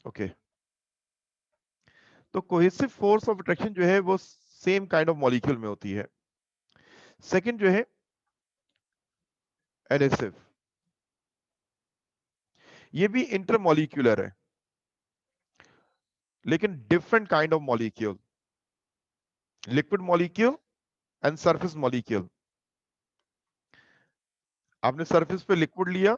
Okay, तो cohesive force of attraction जो है वो सेम काइंड ऑफ मॉलिक्यूल में होती है। सेकंड जो है एडेसिव, ये भी इंटरमॉलिक्यूलर है लेकिन different kind of molecule, liquid molecule and surface molecule. आपने सरफेस पे लिक्विड लिया,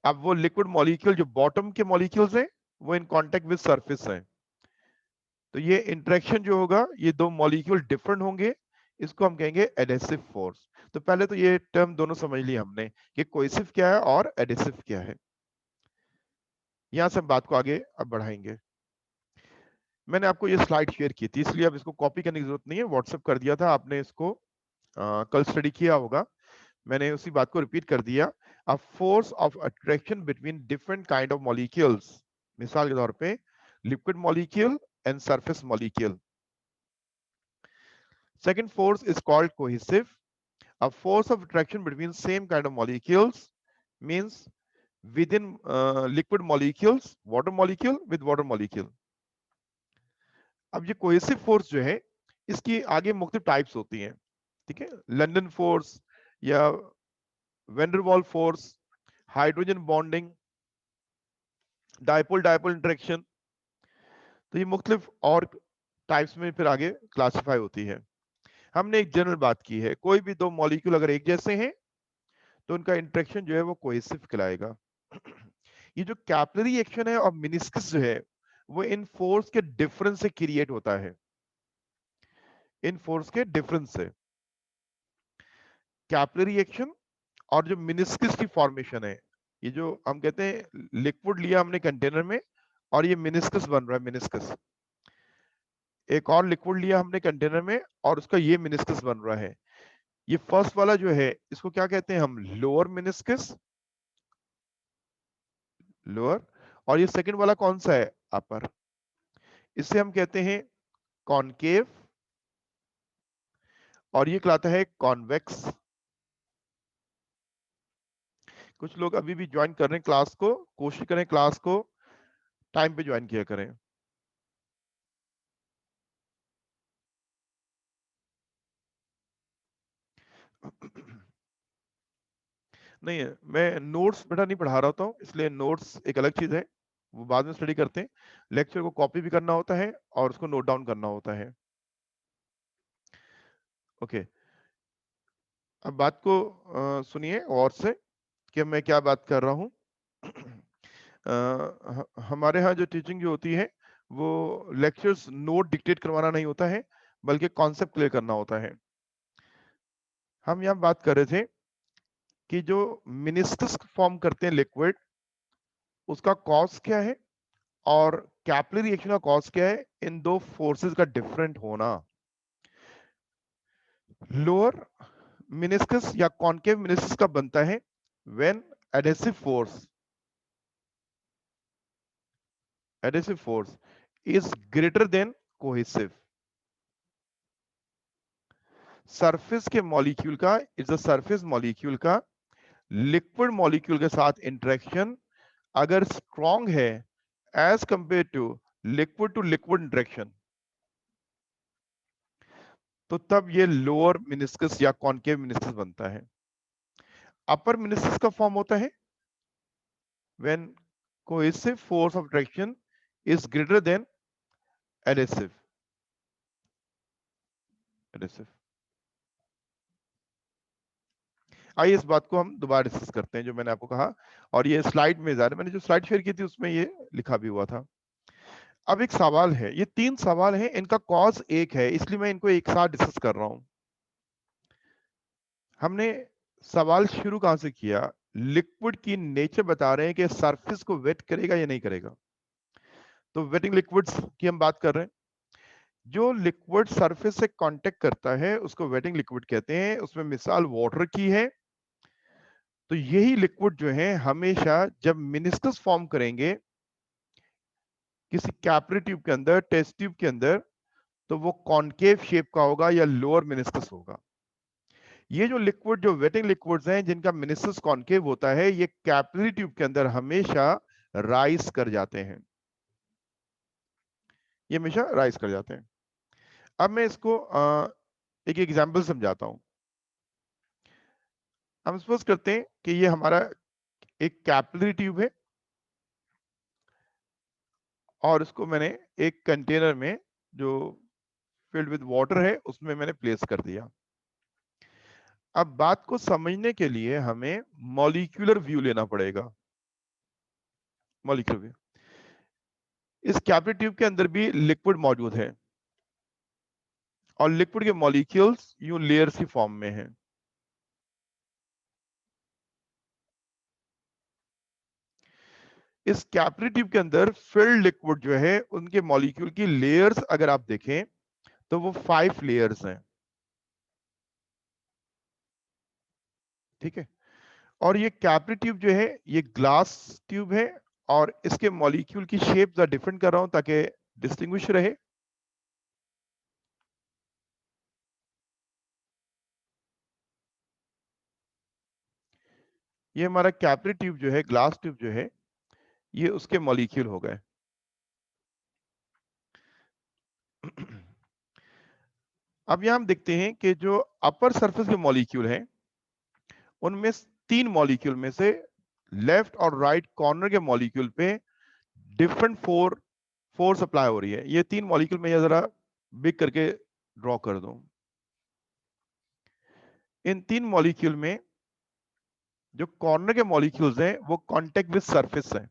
अब वो लिक्विड मॉलिक्यूल जो बॉटम के मॉलिक्यूल्स हैं वो इन कांटेक्ट विद सरफेस है, तो ये इंटरेक्शन जो होगा ये दो मॉलिक्यूल डिफरेंट होंगे, इसको हम कहेंगे एडेसिव फोर्स। तो पहले तो ये टर्म दोनों समझ लिया हमने कि कोहेसिव क्या है और एडेसिव क्या है। यहां से हम बात को आगे अब बढ़ाएंगे। मैंने आपको ये स्लाइड शेयर की थी इसलिए अब इसको कॉपी करने की जरूरत नहीं है, व्हाट्सएप कर दिया था आपने, इसको कल स्टडी किया होगा, मैंने उसी बात को रिपीट कर दिया। A force of attraction between different kind of molecules, मिसाल के तौर पे liquid molecule and surface molecule. Second force is called cohesive, a force of attraction between same kind of molecules means within liquid molecules, water molecule with water molecule। अब ये cohesive force जो है इसकी आगे मुख्तलिफ टाइप्स होती हैं, ठीक है, लंदन फोर्स या Van der Waals force, hydrogen bonding, dipole dipole interaction, तो ये मुख्तलिफ और टाइप्स में फिर आगे क्लासिफाई होती है। हमने एक जनरल बात की है, कोई भी दो मॉलिक्यूल अगर एक जैसे हैं तो उनका इंटरेक्शन जो है वो कोहेसिव कहलाएगा। ये जो कैपिलरी एक्शन है और मिनिस्कस जो है वो इन फोर्स के डिफरेंस से क्रिएट होता है, इन फोर्स के डिफरेंस से। कैपिलरी एक्शन और जो मिनिस्कस की फॉर्मेशन है, ये जो हम कहते हैं लिक्विड लिया हमने कंटेनर में और ये मिनिस्कस बन रहा है, मिनिस्कस, एक और लिक्विड लिया हमने कंटेनर में और उसका ये मिनिस्कस बन रहा है। ये फर्स्ट वाला जो है इसको क्या कहते हैं हम, लोअर मिनिस्कस, लोअर, और ये सेकंड वाला कौन सा है, अपर, इसे हम कहते हैं कॉनकेव, और ये कहलाता है कॉन्वेक्स। कुछ लोग अभी भी ज्वाइन कर रहे हैं क्लास को, कोशिश करें क्लास को टाइम पे ज्वाइन किया करें। नहीं है, मैं नोट्स बेटा नहीं पढ़ा रहा हूँ, इसलिए नोट्स एक अलग चीज है, वो बाद में स्टडी करते हैं। लेक्चर को कॉपी भी करना होता है और उसको नोट डाउन करना होता है। ओके, अब बात को सुनिए और से कि मैं क्या बात कर रहा हूँ। हमारे यहाँ जो टीचिंग जो होती है वो लेक्चर्स नोट डिक्टेट करवाना नहीं होता है, बल्कि कॉन्सेप्ट क्लियर करना होता है। हम यहाँ बात कर रहे थे कि जो मिनिस्कस फॉर्म करते हैं लिक्विड, उसका कॉज क्या है और कैपिलरी रिएक्शन का कॉज क्या है, इन दो फोर्सेस का डिफरेंट होना। लोअर मिनिस्कस या कॉन्केव मिनिस्कस का बनता है when adhesive force is greater than cohesive. Surface के मॉलिक्यूल का, इज द सरफेस मॉलिक्यूल का लिक्विड मॉलिक्यूल के साथ इंटरेक्शन अगर स्ट्रॉन्ग है as compare to liquid interaction, तो तब ये लोअर मिनिस्कस या कॉन्केव मिनिस्कस बनता है। अपर मिनिस्कस का फॉर्म होता है when cohesive force of attraction is greater than adhesive. आइए इस बात को हम दोबारा डिस्कस करते हैं जो मैंने आपको कहा, और ये स्लाइड में मैंने जो स्लाइड शेयर की थी उसमें ये लिखा भी हुआ था। अब एक सवाल है, ये तीन सवाल हैं, इनका कॉज एक है, इसलिए मैं इनको एक साथ डिस्कस कर रहा हूं। हमने सवाल शुरू कहां से किया, लिक्विड की नेचर बता रहे हैं कि सरफेस को वेट करेगा या नहीं करेगा, तो वेटिंग लिक्विड्स की हम बात कर रहे हैं। जो लिक्विड सरफेस से कांटेक्ट करता है उसको वेटिंग लिक्विड कहते हैं, उसमें मिसाल वाटर की है। तो यही लिक्विड जो है हमेशा जब मिनिस्कस फॉर्म करेंगे किसी कैपिलरी ट्यूब के अंदर, टेस्ट ट्यूब के अंदर, तो वो कॉनकेव शेप का होगा या लोअर मिनिस्कस होगा। ये जो लिक्विड, जो वेटिंग लिक्विड्स हैं जिनका मिनिस्कस कॉनकेव होता है, ये कैपिलरी ट्यूब के अंदर हमेशा राइज कर जाते हैं। ये हमेशा राइज कर जाते हैं। अब मैं इसको एक एग्जाम्पल समझाता हूं। हम सपोज करते हैं कि ये हमारा एक कैपिलरी ट्यूब है और इसको मैंने एक कंटेनर में जो फिल्ड विद वाटर है उसमें मैंने प्लेस कर दिया। अब बात को समझने के लिए हमें मॉलिक्यूलर व्यू लेना पड़ेगा। मॉलिक्यूलर व्यू, इस कैपिलरी ट्यूब के अंदर भी लिक्विड मौजूद है और लिक्विड के मॉलिक्यूल्स यूं लेयर्स की फॉर्म में हैं। इस कैपिलरी ट्यूब के अंदर फिल्ड लिक्विड जो है उनके मॉलिक्यूल की लेयर्स अगर आप देखें तो वो 5 लेयर्स हैं। ठीक है, और ये कैपिलरी ट्यूब जो है ये ग्लास ट्यूब है और इसके मॉलिक्यूल की शेप जरा डिफरेंट कर रहा हूं ताकि डिस्टिंग्विश रहे। ये हमारा कैपिलरी ट्यूब जो है, ग्लास ट्यूब जो है, ये उसके मॉलिक्यूल हो गए। अब यहां हम देखते हैं कि जो अपर सरफेस के मॉलिक्यूल हैं उनमें 3 मॉलिक्यूल में से लेफ्ट और राइट कॉर्नर के मॉलिक्यूल पे डिफरेंट फोर्स अप्लाई हो रही है। ये 3 मॉलिक्यूल में जरा बिग करके ड्रॉ कर दूं। इन 3 मॉलिक्यूल में जो कॉर्नर के मॉलिक्यूल्स हैं वो कांटेक्ट विद सरफेस है,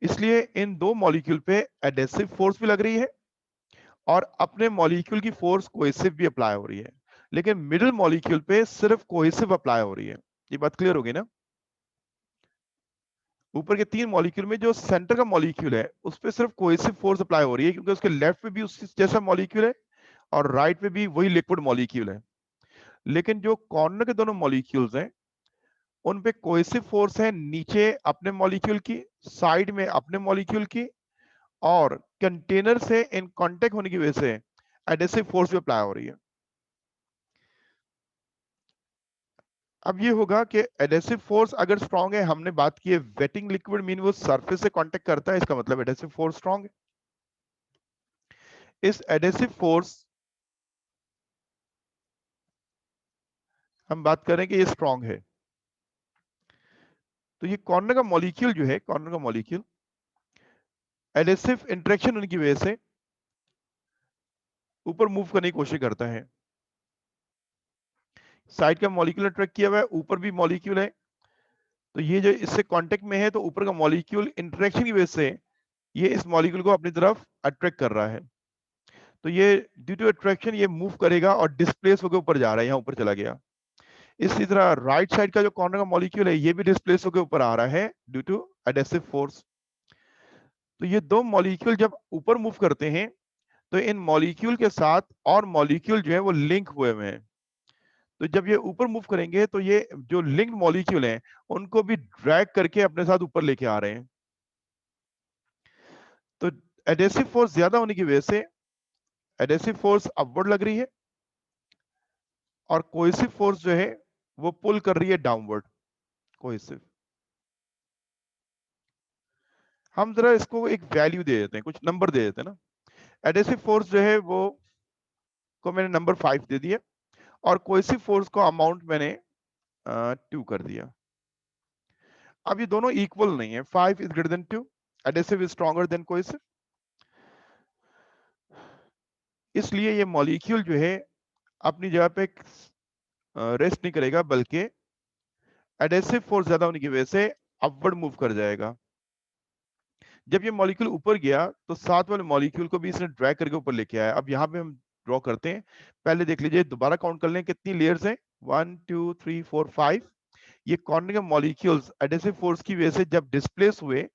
इसलिए इन 2 मॉलिक्यूल पे एडेसिव फोर्स भी लग रही है और अपने मॉलिक्यूल की फोर्स कोहेसिव भी अप्लाई हो रही है। लेकिन मिडिल मॉलिक्यूल पे सिर्फ कोहेसिव अप्लाई हो रही है। ये बात क्लियर होगी ना? ऊपर के 3 मॉलिक्यूल में जो सेंटर का मॉलिक्यूल है उस पर सिर्फ कोहेसिव फोर्स अप्लाई हो रही है क्योंकि उसके लेफ्ट पे भी उसी जैसा मॉलिक्यूल है और राइट पे भी वही लिक्विड मॉलिक्यूल है। लेकिन जो कॉर्नर के दोनों मॉलिक्यूल्स हैं उन पे कोहेसिव फोर्स है नीचे अपने मॉलिक्यूल की, साइड में अपने मॉलिक्यूल की, और कंटेनर से इन कांटेक्ट होने की वजह से एडेसिव फोर्स भी अप्लाई हो रही है। अब ये होगा कि एडेसिव फोर्स अगर स्ट्रांग है, हमने बात की है वेटिंग लिक्विड मीन वो सरफेस से कांटेक्ट करता है, इसका मतलब एडेसिव फोर्स स्ट्रांग है। इस एडेसिव फोर्स हम बात करें कि ये स्ट्रांग है, तो ये कॉर्नर का मॉलिक्यूल जो है, कॉर्नर का मॉलिक्यूल एडेसिव इंटरेक्शन होने की वजह से ऊपर मूव करने की कोशिश करता है। साइड का मॉलिक्यूल अट्रैक्ट किया हुआ है, ऊपर भी मॉलिक्यूल है, तो ये जो इससे कांटेक्ट में है तो ऊपर का मॉलिक्यूल इंटरेक्शन की वजह से ये इस मॉलिक्यूल को अपनी तरफ अट्रैक्ट कर रहा है। तो ये ड्यू टू अट्रैक्शन ये मूव करेगा और डिस्प्लेस होकर ऊपर जा रहा है, यहाँ ऊपर चला गया। इसी तरह राइट साइड का जो कॉर्नर का मॉलिक्यूल है ये भी डिस्प्लेस होकर ऊपर आ रहा है ड्यू टू एडेसिव फोर्स। तो ये दो मॉलिक्यूल जब ऊपर मूव करते हैं तो इन मॉलिक्यूल के साथ और मॉलिक्यूल जो है वो लिंक हुए हुए हैं। तो जब ये ऊपर मूव करेंगे तो ये जो लिंक्ड मॉलिक्यूल हैं उनको भी ड्रैग करके अपने साथ ऊपर लेके आ रहे हैं। तो एडेसिव फोर्स ज्यादा होने की वजह से एडेसिव फोर्स अपवर्ड लग रही है और कोहेसिव फोर्स जो है वो पुल कर रही है डाउनवर्ड। कोहेसिव, हम जरा इसको एक वैल्यू दे देते हैं, कुछ नंबर दे देते हैं ना। एडेसिव फोर्स जो है वो को मैंने नंबर 5 दे दिया और कोहेसिव फोर्स को अमाउंट मैंने 2 कर दिया। अब ये दोनों इक्वल नहीं है, 5 is greater then 2, adhesive is stronger than cohesive, इसलिए ये मॉलिक्यूल जो है अपनी जगह पे रेस्ट नहीं करेगा बल्कि एडेसिव फोर्स ज्यादा होने की वजह से अपवर्ड मूव कर जाएगा। जब ये मॉलिक्यूल ऊपर गया तो साथ वाले मॉलिक्यूल को भी इसने ड्रैग करके ऊपर लेके आया। अब यहाँ पे हम ड्रॉ करते हैं, पहले देख लीजिए, दोबारा काउंट कर लें कितनी लेयर्स हैं, 1 2 3 4 5। ये कॉर्नर के मॉलिक्यूल्स एडेसिव फोर्स की वजह से जब डिस्प्लेस हुए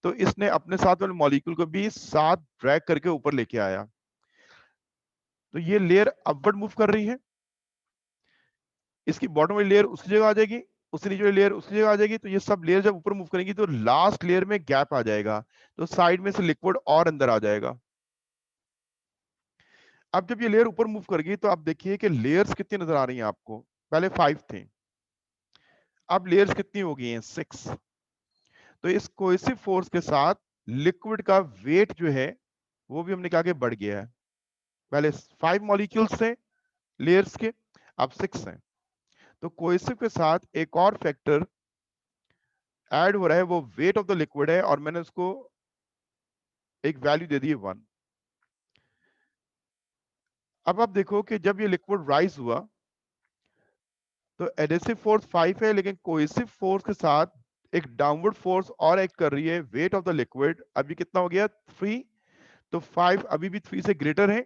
तो इसने अपने साथ वाले मॉलिक्यूल को भी साथ ड्रैग करके ऊपर लेके आया। तो ये लेयर अपवर्ड मूव कर रही है, इसकी बॉटम वाली लेयर उसकी जगह आ जाएगी, उससे नीचे वाली लेयर उसकी जगह आ जाएगी। तो ये सब लेयर जब ऊपर मूव करेंगी तो लास्ट लेयर में गैप आ जाएगा, तो साइड में से लिक्विड और अंदर आ जाएगा। अब जब ये लेयर ऊपर मूव करेगी तो आप देखिए कि लेयर्स कितनी नजर आ रही हैं आपको। पहले 5 थे, अब लेयर्स कितनी हो गई हैं, 6। तो इस कोहेसिव फोर्स के साथ लिक्विड का वेट जो है वो भी हमने कहा कि बढ़ गया है। पहले 5 मॉलिक्यूल्स थे लेयर्स के, अब 6 हैं। तो कोहेसिव के साथ एक और फैक्टर ऐड हो रहा है, वो वेट ऑफ द लिक्विड है, और मैंने उसको एक वैल्यू दे दी है 1। अब आप देखो कि जब ये लिक्विड राइज हुआ तो एडेसिव फोर्स 5 है, लेकिन कोहेसिव फोर्स के साथ एक डाउनवर्ड फोर्स और एक्ट कर रही है, वेट ऑफ द लिक्विड अभी कितना हो गया 3। तो 5 अभी भी 3 से ग्रेटर है,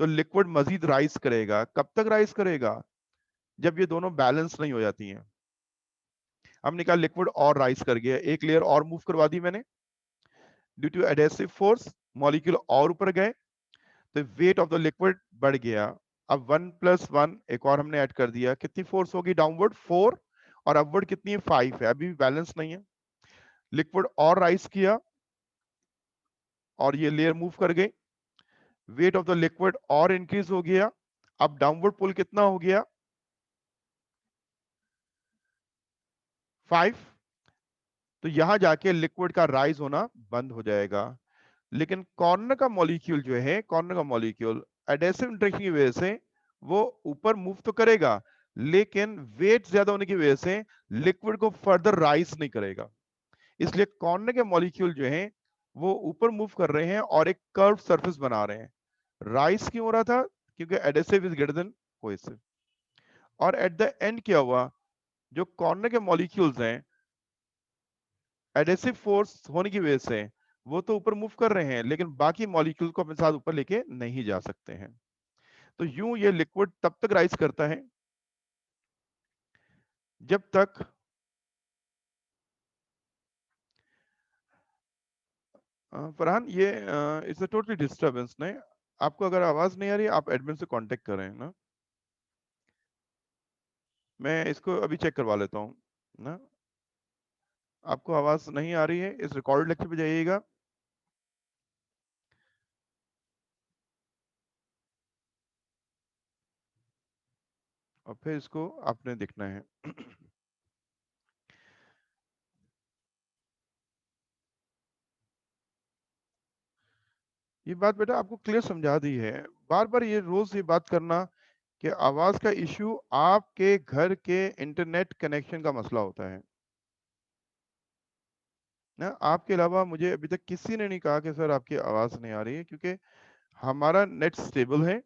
तो लिक्विड मजीद राइज करेगा। कब तक राइज करेगा? जब ये दोनों बैलेंस नहीं हो जाती हैं। हमने कहा लिक्विड और राइज कर गया, एक लेयर और मूव करवा दी मैंने, due to adhesive force molecule और ऊपर गए, तो वेट ऑफ द लिक्विड बढ़ गया। अब 1 + 1 एक और हमने ऐड कर दिया, कितनी फोर्स होगी डाउनवर्ड 4, और अपवर्ड कितनी है 5 है, अभी भी बैलेंस नहीं है। लिक्विड और राइज किया और ये लेयर मूव कर गई, वेट ऑफ द लिक्विड और इंक्रीज हो गया। अब डाउनवर्ड पुल कितना हो गया 5। तो यहां जाके लिक्विड का राइज होना बंद हो जाएगा। लेकिन कॉर्नर का मॉलिक्यूल जो है, कॉर्नर का मॉलिक्यूल एडेसिव इंटरेक्शन की वजह से वो ऊपर मूव तो करेगा, लेकिन वेट ज्यादा होने की वजह से लिक्विड को फर्दर राइज नहीं करेगा। इसलिए कॉर्नर के मॉलिक्यूल जो हैं वो ऊपर मूव कर रहे हैं और एक कर्व सरफेस बना रहे हैं। राइज क्यों हो रहा था? क्योंकि adhesive is greater than cohesive. और एट द एंड क्या हुआ? जो कॉर्नर के मॉलिक्यूल्स हैं, एडेसिव फोर्स होने की वजह से वो तो ऊपर मूव कर रहे हैं, लेकिन बाकी मॉलिक्यूल को अपने साथ ऊपर लेके नहीं जा सकते हैं। तो यूं ये लिक्विड तब तक राइज करता है जब तक फरहान, ये इट्स अ टोटली डिस्टर्बेंस नहीं। आपको अगर आवाज नहीं आ रही, आप एडमिन से कांटेक्ट करें ना। मैं इसको अभी चेक करवा लेता हूँ ना। आपको आवाज नहीं आ रही है, इस रिकॉर्ड लेक्चर पे जाइएगा। और फिर इसको आपने देखना है। ये बात बेटा आपको क्लियर समझा दी है। बार बार ये रोज ये बात करना कि आवाज का इश्यू आपके घर के इंटरनेट कनेक्शन का मसला होता है ना। आपके अलावा मुझे अभी तक किसी ने नहीं कहा कि सर आपकी आवाज नहीं आ रही है, क्योंकि हमारा नेट स्टेबल है।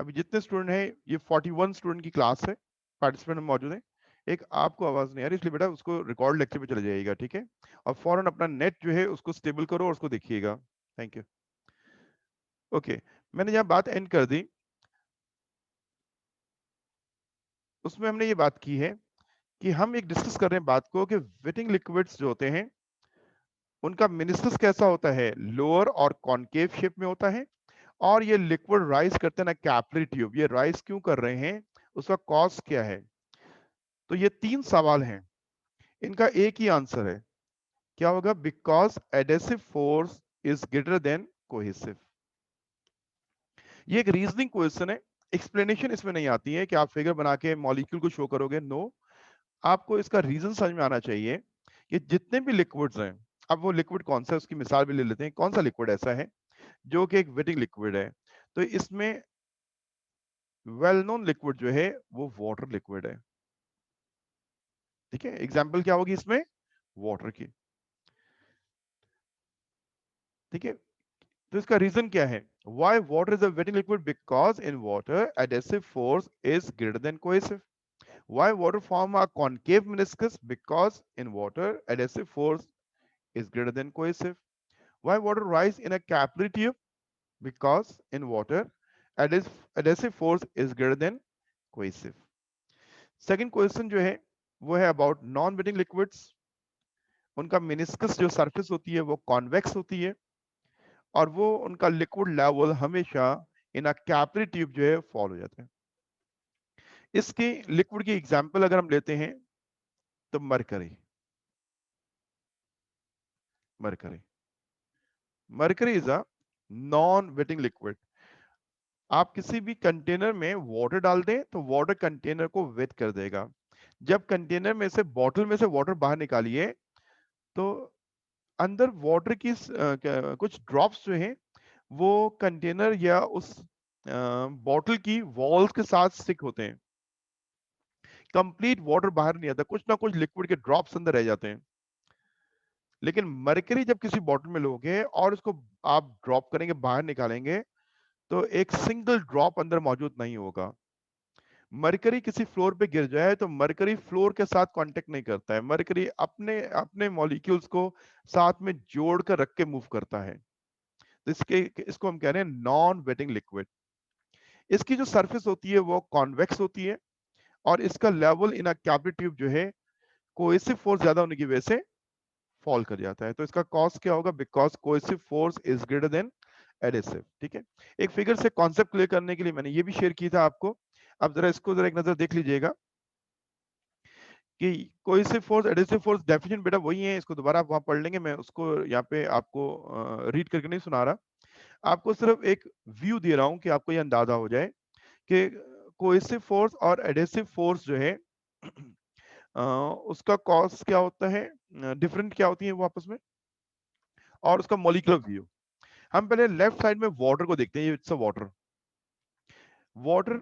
अभी जितने स्टूडेंट हैं, ये 41 स्टूडेंट की क्लास है, पार्टिसिपेंट मौजूद हैं। एक आपको आवाज नहीं आ रही, इसलिए बेटा उसको रिकॉर्ड लेक्चर पे चले जाइएगा, ठीक है? और फौरन अपना नेट जो है उसको स्टेबल करो और उसको देखिएगा। Thank you. ओके, मैंने यहाँ बात एंड कर दी। उसमें हमने ये बात की है कि हम एक डिस्कस कर रहे हैं बात को कि वेटिंग लिक्विड्स जो होते हैं उनका मिनिस्कस कैसा होता है, लोअर और कॉनकेव शेप में होता है। और ये लिक्विड राइज करते हैं ना कैपिलरी ट्यूब, ये राइज क्यों कर रहे हैं, उसका कॉज क्या है? तो ये 3 सवाल हैं, इनका एक ही आंसर है। क्या होगा? Because adhesive force is greater than cohesive. ये एक रीजनिंग क्वेश्चन है, एक्सप्लेनेशन इसमें नहीं आती है कि आप फिगर बना के मॉलिक्यूल को शो करोगे। नो, आपको इसका रीजन समझ में आना चाहिए कि जितने भी लिक्विड्स हैं, अब वो लिक्विड कौन सा है उसकी मिसाल भी ले लेते हैं। कौन सा लिक्विड ऐसा है जो कि एक वेटिंग लिक्विड है? तो इसमें वेल नोन लिक्विड जो है वो वाटर लिक्विड है। ठीक है, एग्जाम्पल क्या होगी इसमें? वाटर की। ठीक है, तो इसका रीजन क्या है? Why water is a wetting liquid? Because in water adhesive force is greater than cohesive. Why water form a concave meniscus? Because in water adhesive force is greater than cohesive. Why water rise in a capillary tube? Because in water adhesive force is greater than cohesive. Second question जो है वो है about non-wetting liquids. उनका meniscus जो surface होती है वो convex होती है, और वो उनका लिक्विड लेवल हमेशा इन अ कैपिलरी ट्यूब जो है फॉल हो जाता है। इसके लिक्विड की एग्जांपल अगर हम लेते हैं तो mercury. Mercury mercury is a non waiting liquid. आप किसी भी कंटेनर में वाटर डाल दें तो वाटर कंटेनर को वेट कर देगा। जब कंटेनर में से बॉटल में से वाटर बाहर निकालिए तो अंदर वाटर की कुछ ड्रॉप्स जो हैं वो कंटेनर या उस बॉटल की वॉल्स के साथ स्टिक होते हैं। कंप्लीट वाटर बाहर नहीं आता, कुछ ना कुछ लिक्विड के ड्रॉप्स अंदर रह जाते हैं। लेकिन मरकरी जब किसी बॉटल में लोगे और उसको आप ड्रॉप करेंगे, बाहर निकालेंगे, तो एक सिंगल ड्रॉप अंदर मौजूद नहीं होगा। मरकरी किसी फ्लोर पे गिर जाए तो मरकरी फ्लोर के साथ कांटेक्ट नहीं करता है, मरकरी अपने अपने मॉलिक्यूल्स को साथ में जोड़कर रख के मूव करता है। तो इसको हम कह रहे हैं नॉन वेटिंग लिक्विड। इसकी जो सरफेस होती है वो कॉन्वेक्स होती है और इसका level in a capillary tube जो है कोएसिव फोर्स ज्यादा होने की वजह से फॉल कर जाता है। तो इसका कॉज क्या होगा? Because cohesive force is greater than adhesive. ठीक है, एक फिगर से कॉन्सेप्ट क्लियर करने के लिए मैंने ये भी शेयर किया था आपको। अब जरा इसको जरा एक नजर देख लीजिएगा कि cohesive force adhesive force definition बेटा वही है, इसको दोबारा आप वहां पढ़ लेंगे, मैं उसको यहाँ पे आपको रीड करके नहीं सुना रहा। आपको सिर्फ एक व्यू दे रहा हूं कि आपको ये अंदाजा हो जाए कि कोएसिव फोर्स और एडेसिव फोर्स जो है उसका कॉज क्या होता है, डिफरेंट क्या होती है वो आपस में, और उसका मॉलिक्यूलर व्यू। हम पहले लेफ्ट साइड में वाटर को देखते हैं। ये इट्स अ वाटर, वाटर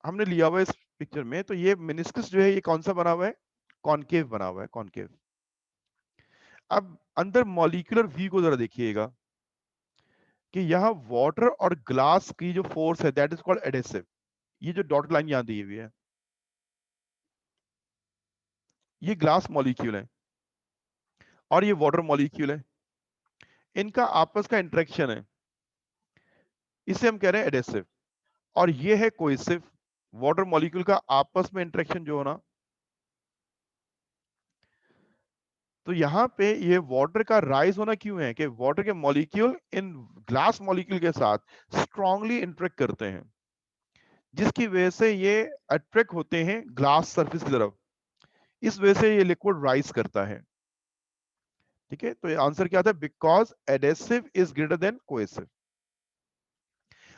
हमने लिया हुआ है इस पिक्चर में। तो ये मेनिस्कस जो है ये कौन सा बना हुआ है? कॉनकेव बना हुआ है, कॉनकेव। अब अंदर मॉलिक्यूलर व्यू को जरा देखिएगा कि यहाँ वाटर और ग्लास की जो फोर्स है दैट इज कॉल्ड एडेसिव। ये जो डॉट लाइन यहां दी हुई है ये ग्लास मॉलिक्यूल है और ये वाटर मॉलिक्यूल है, इनका आपस का इंटरेक्शन है, इसे हम कह रहे हैं एडेसिव। और ये है कोएसिव, वाटर मॉलिक्यूल का आपस में इंटरेक्शन जो होना। तो यहाँ पे ये वाटर का राइज होना क्यों है कि वाटर के मॉलिक्यूल इन ग्लास मॉलिक्यूल के साथ स्ट्रांगली इंटरेक्ट करते हैं, जिसकी वजह से ये अट्रैक्ट होते हैं ग्लास सरफेस की तरफ। इस वजह से ये लिक्विड राइज करता है। ठीक है, तो ये आंसर क्या था? Because adhesive is greater then cohesive.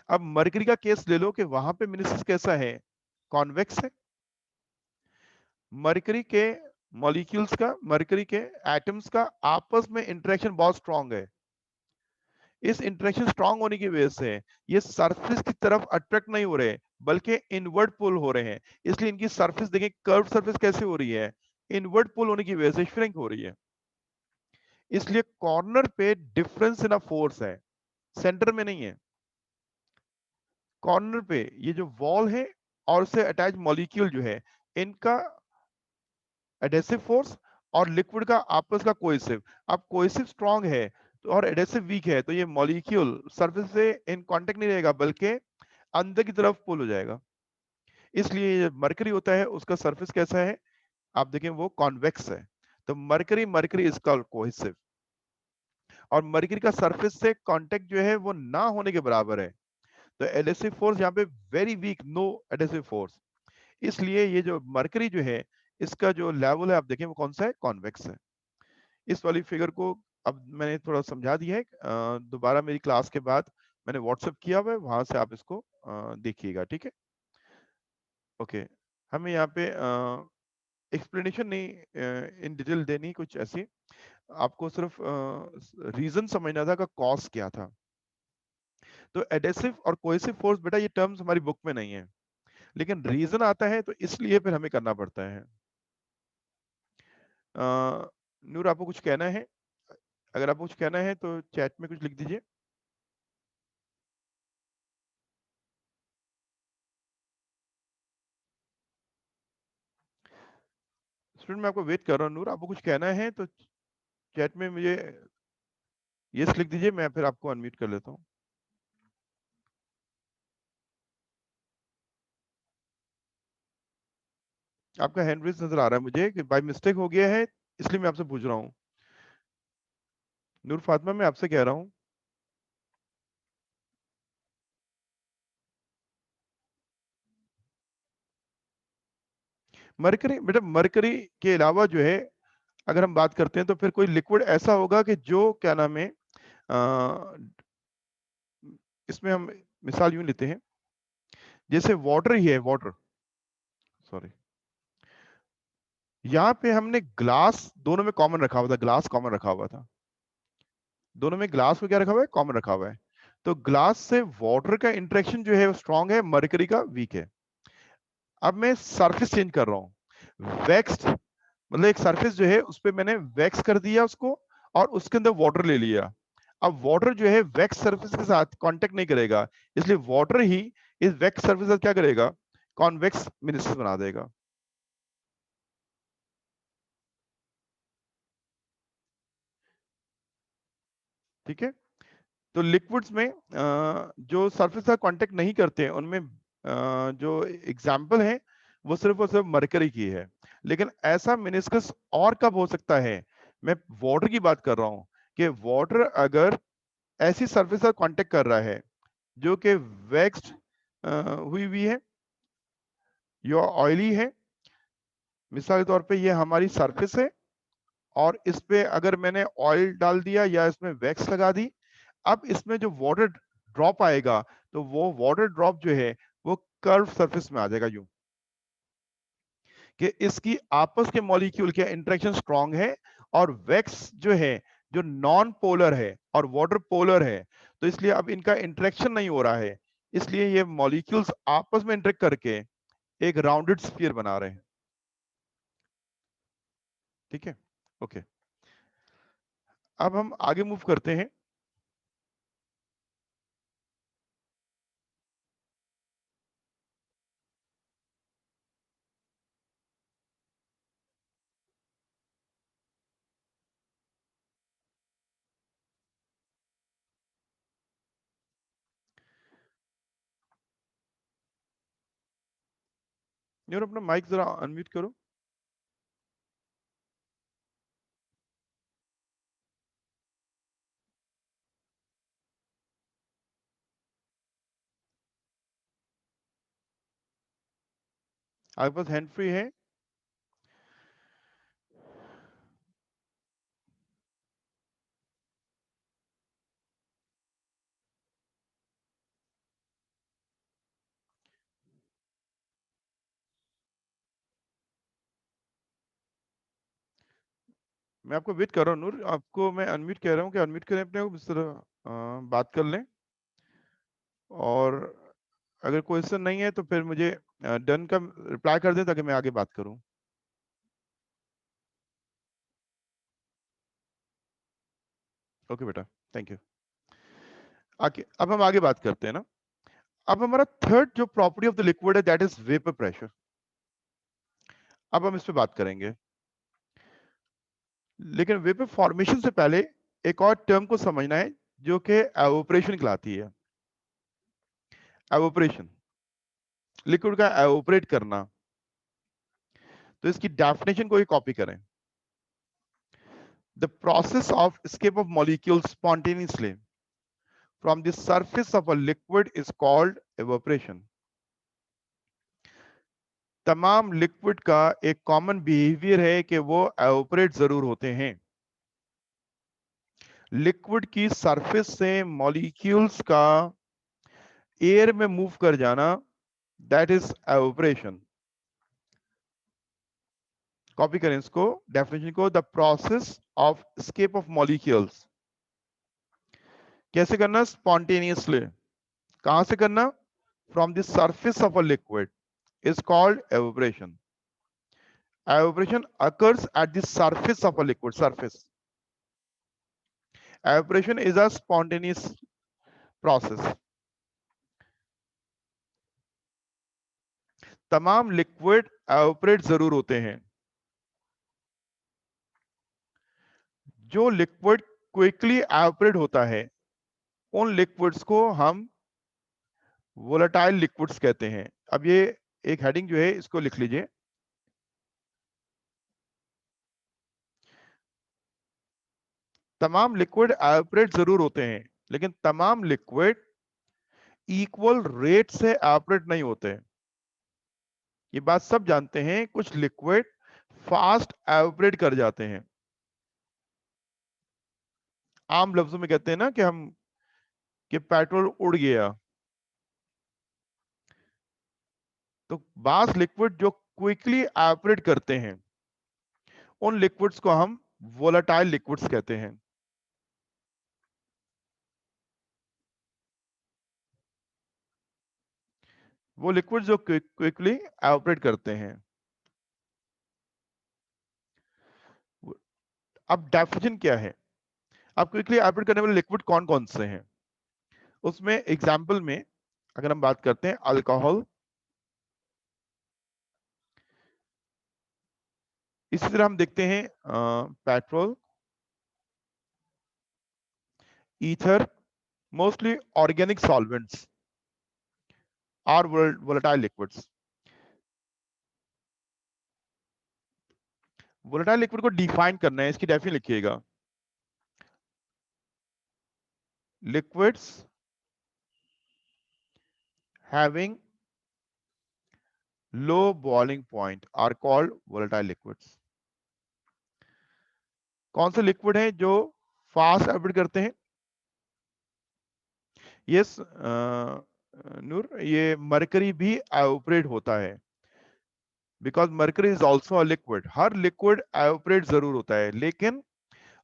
अब मरकरी का केस ले लो कि वहां पे मिनिस्कस कैसा है? कॉन्वेक्स है। मरकरी के मॉलिक्यूल्स का, मरकरी के एटम्स का आपस में इंटरेक्शन बहुत स्ट्रांग है। इस इंटरेक्शन स्ट्रांग होने की वजह से ये सरफेस की तरफ अट्रैक्ट नहीं हो रहे बल्कि इनवर्ड पुल हो रहे हैं। इसलिए इनकी सरफेस देखें, कर्व सरफेस कैसे हो रही है? इनवर्ड पुल होने की वजह से श्रिंक हो रही है। इसलिए कॉर्नर पे डिफरेंस इन अ फोर्स है, सेंटर में नहीं है। कॉर्नर पे ये जो वॉल है और उससे अटैच मॉलिक्यूल जो है इनका एडेसिव फोर्स और लिक्विड का आपस का कोएसिव। अब कोएसिव स्ट्रांग है तो और एडेसिव वीक है, तो ये मॉलिक्यूल सरफेस से इन कांटेक्ट नहीं रहेगा बल्कि अंदर की तरफ पुल हो जाएगा। इसलिए मरकरी होता है उसका सरफेस कैसा है? आप देखें वो कॉन्वेक्स है। तो mercury mercury is called cohesive और मरकरी का सरफेस से कांटेक्ट जो है वो ना होने के बराबर है। तो एडेसिव फोर्स यहाँ पे very weak, no adhesive force. इसलिए ये जो मरकरी जो है इसका जो लेवल है आप देखें वो कौन सा है? कॉन्वेक्स है। इस वाली फिगर को अब मैंने थोड़ा समझा दिया है, दोबारा मेरी क्लास के बाद मैंने व्हाट्सएप किया हुआ है, वहां से आप इसको देखिएगा। ठीक है, ओके। हमें यहाँ पे एक्सप्लेनेशन नहीं इन डिटेल देनी कुछ ऐसी, आपको सिर्फ रीजन समझना था का कॉज क्या था। तो एडेसिव और कोहेसिव फोर्स बेटा ये टर्म्स हमारी बुक में नहीं है, लेकिन रीजन आता है तो इसलिए फिर हमें करना पड़ता है। नूर आपको कुछ कहना है? अगर आपको कुछ कहना है तो चैट में कुछ लिख दीजिए। स्टूडेंट मैं आपको वेट कर रहा हूँ। नूर आपको कुछ कहना है तो चैट में मुझे यस लिख दीजिए, मैं फिर आपको अनम्यूट कर लेता हूँ। आपका हैंड रेज नजर आ रहा है मुझे कि बाय मिस्टेक हो गया है, इसलिए मैं आपसे पूछ रहा हूँ। नूर फातिमा मैं आपसे कह रहा हूँ। मरकरी बेटा, मरकरी के अलावा जो है अगर हम बात करते हैं तो फिर कोई लिक्विड ऐसा होगा कि जो क्या नाम है, इसमें हम मिसाल यूं लेते हैं जैसे वाटर ही है, वाटर, सॉरी, यहाँ पे हमने ग्लास दोनों में कॉमन रखा हुआ था, ग्लास कॉमन रखा हुआ था, दोनों में ग्लास को क्या रखा हुआ है, कॉमन रखा हुआ है। तो ग्लास से वाटर का इंटरेक्शन जो है वो स्ट्रांग है, मरकरी का वीक है। अब मैं सरफेस चेंज कर रहा हूँ, वैक्स्ड, मतलब एक सरफेस जो है उस पर मैंने वैक्स कर दिया उसको, और उसके अंदर वाटर ले लिया। अब वाटर जो है वैक्स सरफेस के साथ कांटेक्ट नहीं करेगा, इसलिए वाटर ही इस वैक्स सरफेस के साथ क्या करेगा, कॉन्वेक्स मिनिस्कस बना देगा। ठीक है, तो लिक्विड्स में जो सरफेस का कांटेक्ट नहीं करते हैं उनमें जो एग्जाम्पल है वो सिर्फ और सिर्फ मरकरी की है। लेकिन ऐसा मिनिस्कस और कब हो सकता है, मैं वाटर की बात कर रहा हूं, कि वाटर अगर ऐसी सरफेस का कांटेक्ट कर रहा है जो कि वैक्स्ड हुई हुई है या ऑयली है, मिसाल के तौर पे ये हमारी सरफेस है और इस पे अगर मैंने ऑयल डाल दिया या इसमें वैक्स लगा दी, अब इसमें जो वाटर ड्रॉप आएगा तो वो वाटर ड्रॉप जो है वो कर्व सरफेस में आ जाएगा, यूं कि इसकी आपस के मॉलिक्यूल के इंटरेक्शन स्ट्रांग है, और वैक्स जो है जो नॉन पोलर है और वाटर पोलर है, तो इसलिए अब इनका इंटरेक्शन नहीं हो रहा है, इसलिए ये मॉलिक्यूल्स आपस में इंटरेक्ट करके एक राउंडेड स्फीयर बना रहे हैं। ठीक है, ओके, अब हम आगे मूव करते हैं। यार अपना माइक जरा अनम्यूट करो। आपके पास हैंड फ्री है? मैं आपको वेट कर रहा हूँ नूर, आपको मैं अनम्यूट कह रहा हूँ कि अनम्यूट करें अपने को, इस तरह बात कर लें। और अगर क्वेश्चन नहीं है तो फिर मुझे डन का रिप्लाई कर दें ताकि मैं आगे बात करूं। ओके बेटा, थैंक यू। आगे अब हम आगे बात करते हैं ना। अब हमारा थर्ड जो प्रॉपर्टी ऑफ द लिक्विड है दैट इज वेपर प्रेशर। अब हम इस पे बात करेंगे, लेकिन वेपर फॉर्मेशन से पहले एक और टर्म को समझना है जो कि एवोपरेशन कहलाती है। एवोपरेशन, लिक्विड का एवोपरेट करना। तो इसकी डेफिनेशन को ही कॉपी करें। The process of escape of molecules spontaneously from the surface of a liquid is called evaporation. तमाम लिक्विड का एक कॉमन बिहेवियर है कि वो एवोपरेट जरूर होते हैं। लिक्विड की सरफेस से मॉलिक्यूल्स का एयर में मूव कर जाना, दैट इज एवोपरेशन। कॉपी करें इसको, डेफिनेशन को। The process of escape of molecules, कैसे करना, स्पॉन्टेनियसली। कहां से करना, from the surface of a liquid is called evaporation. Evaporation occurs at the surface of a liquid, surface. Evaporation is a spontaneous process. तमाम liquid evaporate जरूर होते हैं। जो लिक्विड क्विकली एवोपरेट होता है उन लिक्विड्स को हम वोलेटाइल लिक्विड्स कहते हैं। अब ये एक हेडिंग जो है इसको लिख लीजिए। तमाम लिक्विड एवोपरेट जरूर होते हैं, लेकिन तमाम लिक्विड इक्वल रेट से एवोपरेट नहीं होते। ये बात सब जानते हैं, कुछ लिक्विड फास्ट एवोपरेट कर जाते हैं। आम लफ्जों में कहते हैं ना कि हम कि पेट्रोल उड़ गया। तो बास लिक्विड जो क्विकली एवोपरेट करते हैं उन लिक्विड्स को हम वोलेटाइल लिक्विड्स कहते हैं। वो लिक्विड्स जो क्विकली एवापोरेट करते हैं। अब डिफिनेशन क्या है? अब क्विकली एवापोरेट करने वाले लिक्विड कौन कौन से हैं? उसमें एग्जांपल में अगर हम बात करते हैं अल्कोहल, इसी तरह हम देखते हैं petrol, ether, mostly organic solvents are volatile liquids. Volatile liquid को डिफाइन करना है, इसकी डेफिनेशन लिखिएगा। Liquids having low boiling point are called volatile liquids. कौन से लिक्विड हैं जो फास्ट एवापोरेट करते हैं? यस नूर, ये मरकरी भी एवापोरेट होता है, because mercury is also a liquid. Her liquid evaporate जरूर होता है, लेकिन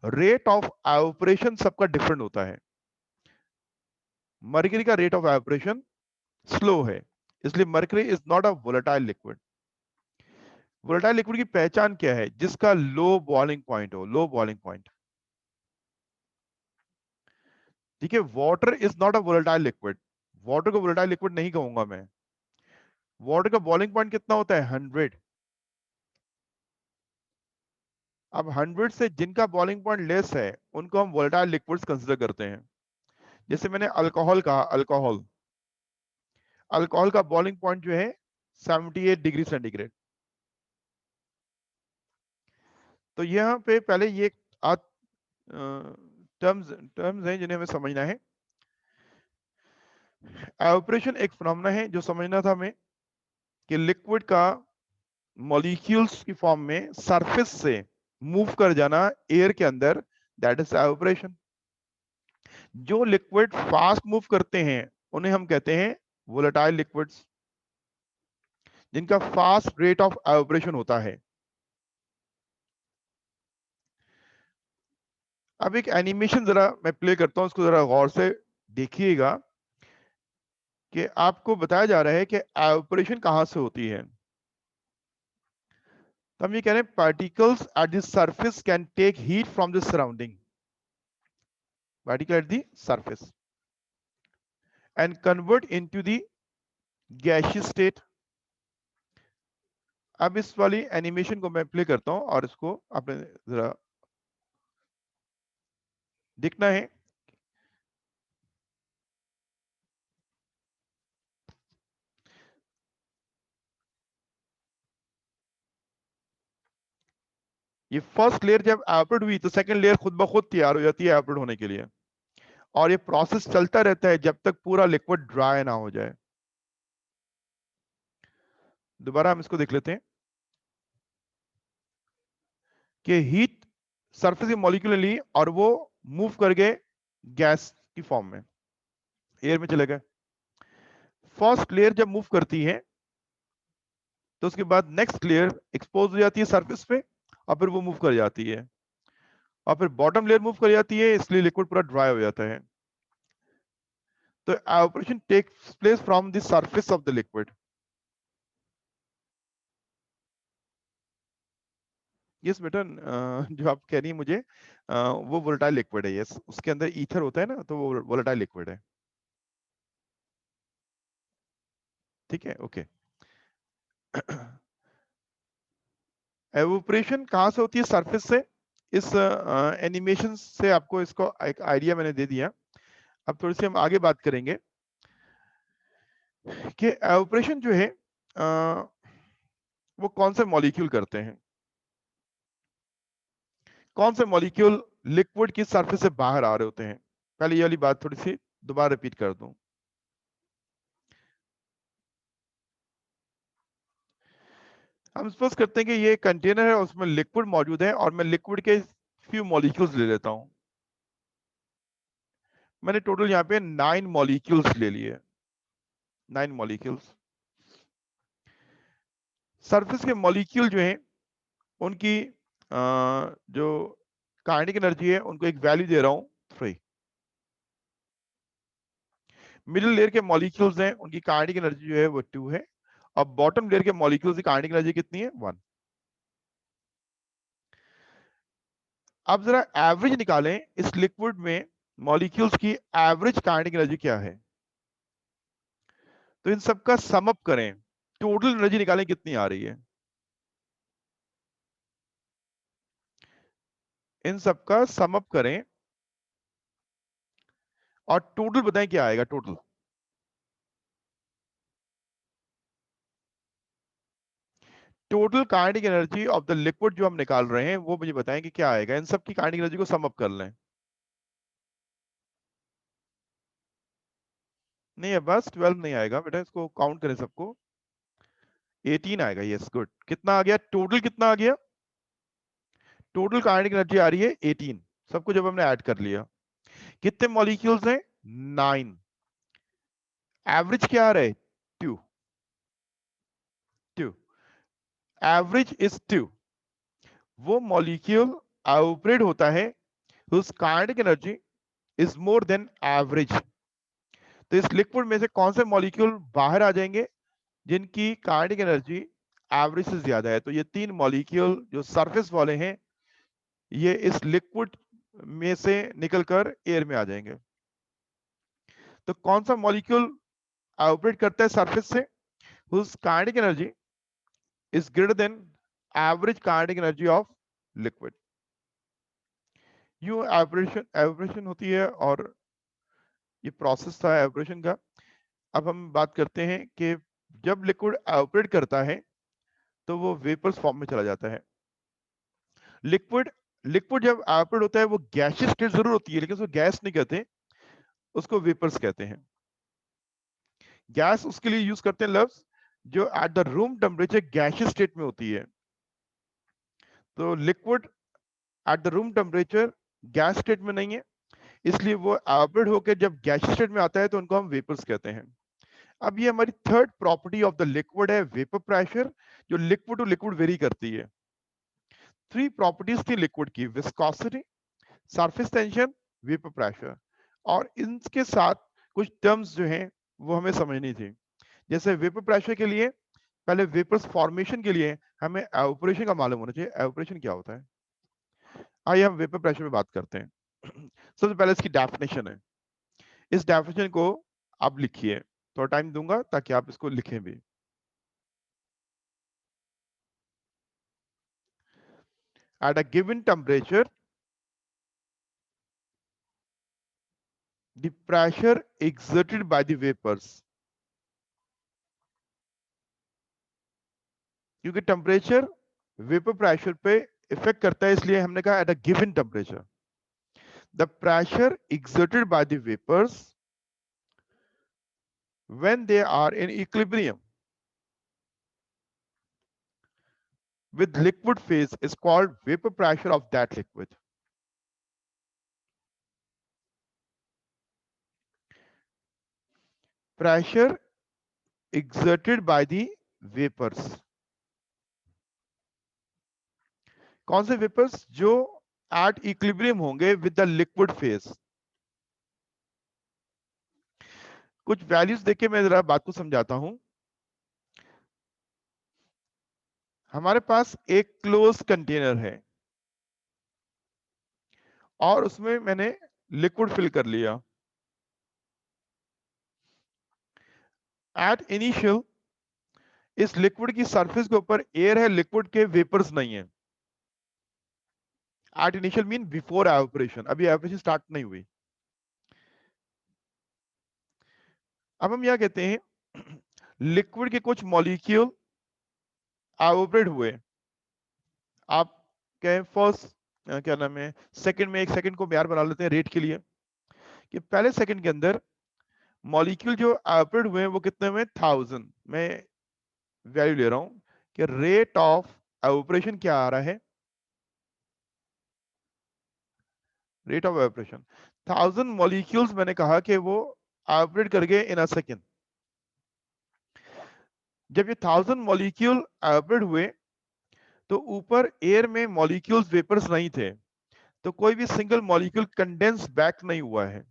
रेट ऑफ एवापोरेशन सबका डिफरेंट होता है। मरकरी का रेट ऑफ एवापोरेशन स्लो है, इसलिए mercury is not a volatile liquid. Volatile liquid की पहचान क्या है? जिसका लो बॉइलिंग पॉइंट हो, लो बॉइलिंग पॉइंट। ठीक है, water is not a volatile liquid. Water को वोलेटाइल लिक्विड नहीं कहूंगा मैं। वाटर का बॉइलिंग पॉइंट कितना होता है? 100। अब 100 से जिनका बॉइलिंग पॉइंट लेस है उनको हम वोलेटाइल लिक्विड्स कंसीडर करते हैं। जैसे मैंने अल्कोहल कहा, अल्कोहल, अल्कोहल का बॉइलिंग पॉइंट जो है 78 डिग्री सेंटीग्रेड। तो यहाँ पे पहले ये टर्म्स टर्म्स हैं जिन्हें हमें समझना है। एवापोरेशन एक फिनोमेना है जो समझना था हमें कि लिक्विड का मॉलिक्यूल्स की फॉर्म में सरफेस से मूव कर जाना एयर के अंदर, दैट इज एवापोरेशन। जो लिक्विड फास्ट मूव करते हैं उन्हें हम कहते हैं वोलेटाइल लिक्विड्स, जिनका फास्ट रेट ऑफ एवापोरेशन होता है। अब एक एनिमेशन जरा मैं प्ले करता हूं, उसको जरा गौर से देखिएगा कि आपको बताया जा रहा है कि एवापोरेशन कहां से होती है। तो हम ये कह रहे हैं particles at the surface can take heat from the surrounding, particle at the surface and convert into the gaseous state. अब इस वाली एनिमेशन को मैं प्ले करता हूं और इसको आपने जरा देखना है। ये फर्स्ट लेयर जब एवापोरेट हुई तो सेकंड लेयर खुद ब खुद तैयार हो जाती है एवापोरेट होने के लिए, और ये प्रोसेस चलता रहता है जब तक पूरा लिक्विड ड्राई ना हो जाए। दोबारा हम इसको देख लेते हैं कि हीट सरफेस के मॉलिक्यूल ने ली और वो मूव कर गए गैस की फॉर्म में, एयर में चले गए। फर्स्ट लेयर जब मूव करती है तो उसके बाद नेक्स्ट लेयर एक्सपोज हो जाती है सरफेस पे, और फिर वो मूव कर जाती है, और फिर बॉटम लेयर मूव कर जाती है, इसलिए लिक्विड पूरा ड्राई हो जाता है। तो evaporation takes place from the surface of the liquid. Yes बेटा, जो आप कह रही है मुझे, वो वोलेटाइल लिक्विड है। यस, उसके अंदर ईथर होता है ना, तो वो वोलेटाइल लिक्विड है। ठीक है, ओके। एवोपरेशन कहां से होती है? सरफेस से। इस एनिमेशन से आपको इसको एक आइडिया मैंने दे दिया। अब थोड़ी सी हम आगे बात करेंगे कि एवोपरेशन जो है वो कौन से मॉलिक्यूल करते हैं, कौन से मॉलिक्यूल लिक्विड की सरफेस से बाहर आ रहे होते हैं। पहले ये वाली बात थोड़ी सी दोबारा रिपीट कर दूं। हम सपोज करते हैं कि ये कंटेनर है, उसमें लिक्विड मौजूद है, और मैं लिक्विड के फ्यू मॉलिक्यूल्स ले लेता हूं। मैंने टोटल यहाँ पे 9 मॉलिक्यूल्स ले लिए, 9 मॉलिक्यूल्स। सरफेस के मॉलिक्यूल जो हैं उनकी जो काइनेटिक एनर्जी है उनको एक वैल्यू दे रहा हूं 3। मिडिल लेयर के मॉलिक्यूल्स हैं उनकी काइनेटिक एनर्जी जो है वो 2 है और बॉटम लेयर के मॉलिक्यूल्स की काइनेटिक एनर्जी कितनी है 1। अब जरा एवरेज निकालें इस लिक्विड में मॉलिक्यूल्स की एवरेज काइनेटिक एनर्जी क्या है। तो इन सबका सम अप करें, टोटल एनर्जी निकालें कितनी आ रही है। इन सबका सम अप करें और टोटल बताएं क्या आएगा। Total kinetic energy of the liquid जो हम निकाल रहे हैं वो मुझे बताएं कि क्या आएगा। इन सब की काइनेटिक एनर्जी को सम अप कर लें। नहीं है बस 12 नहीं आएगा बेटा, इसको काउंट करें सबको। 18 आएगा। Yes good. कितना आ गया टोटल, कितना आ गया टोटल काइनेटिक एनर्जी आ रही है 18। सबको जब हमने ऐड कर लिया कितने मॉलिक्यूल्स हैं 9। एवरेज क्या आ रहा है 2। Average is 2। वो मॉलिक्यूल ऑपरेट होता है whose kinetic energy is more than average। तो इस लिक्विड में से कौन से मॉलिक्यूल बाहर आ जाएंगे जिनकी काइनेटिक एनर्जी एवरेज से ज्यादा है। तो ये 3 मॉलिक्यूल जो सरफेस वाले हैं ये इस लिक्विड में से निकलकर एयर में आ जाएंगे। तो कौन सा मॉलिक्यूल ऑपरेट करता है सरफेस से whose kinetic energy is greater than average kinetic energy of liquid। You aberration होती है और ये प्रोसेस था एवरेशन का। अब हम बात करते हैं कि जब लिक्विड ऑपरेट करता है तो वो वेपर्स फॉर्म में चला जाता है। लिक्विड लिक्विड जब ऑपरेट होता है वो गैसियस स्टेट जरूर होती है लेकिन उसको गैस नहीं कहते, उसको वेपर्स कहते हैं। गैस उसके लिए यूज करते हैं लफ्ज जो at the room temperature gaseous state में होती है। तो liquid at the room temperature gas state में नहीं है, इसलिए वो ऑपरेट होकर जब गैसियस स्टेट में आता है तो उनको हम वेपर्स कहते हैं। अब ये हमारी third property of the liquid है वेपर प्रेशर, जो लिक्विड टू लिक्विड वेरी करती है। 3 प्रॉपर्टीज थी लिक्विड की, viscosity, surface tension, vapour pressure. और इनके साथ कुछ टर्म्स जो हैं वो हमें समझनी थी। जैसे वेपर प्रेशर के लिए पहले वेपर्स फॉर्मेशन के लिए हमें एवापोरेशन का मालूम होना चाहिए। एवापोरेशन क्या होता है, आइए हम वेपर प्रेशर पे बात करते हैं। सबसे पहले इसकी डेफिनेशन है। इस डेफिनेशन को आप लिखिए, थोड़ा टाइम दूंगा ताकि आप इसको लिखें भी। At a given temperature, the pressure exerted by the vapors, क्योंकि टेम्परेचर वेपर प्रेशर पे इफेक्ट करता है इसलिए हमने कहा at a given temperature the pressure exerted by the vapors when they are in equilibrium with liquid phase is called vapor pressure of that liquid। pressure exerted by the vapors, कौन से vapours जो at equilibrium होंगे with the liquid phase. कुछ values देके मैं जरा बात को समझाता हूं। हमारे पास एक क्लोज कंटेनर है और उसमें मैंने लिक्विड फिल कर लिया। एट इनिशियल इस लिक्विड की सरफेस के ऊपर एयर है, लिक्विड के वेपर्स नहीं है। At initial mean before evaporation, अभी एवापोरेशन स्टार्ट नहीं हुई। अब हम क्या कहते हैं, लिक्विड के कुछ मॉलिक्यूल एवापोरेट हुए। आप कहें फर्स्ट क्या नाम है, सेकंड में, एक सेकंड को ब्यार बना लेते हैं रेट के लिए कि पहले सेकंड के अंदर मॉलिक्यूल जो एवापोरेट हुए हैं वो कितने हुए 1000। मैं वैल्यू ले रहा हूं कि रेट ऑफ एवापोरेशन क्या आ रहा है, रेट ऑफ एवापोरेशन 1000 मॉलिक्यूल्स मैंने कहा कि वो एवापोरेट कर गए इन अ सेकंड। जब ये 1000 मॉलिक्यूल एवापोरेट हुए तो ऊपर एयर में मॉलिक्यूल्स वेपर्स नहीं थे, तो कोई भी सिंगल मॉलिक्यूल कंडेंस बैक नहीं हुआ है।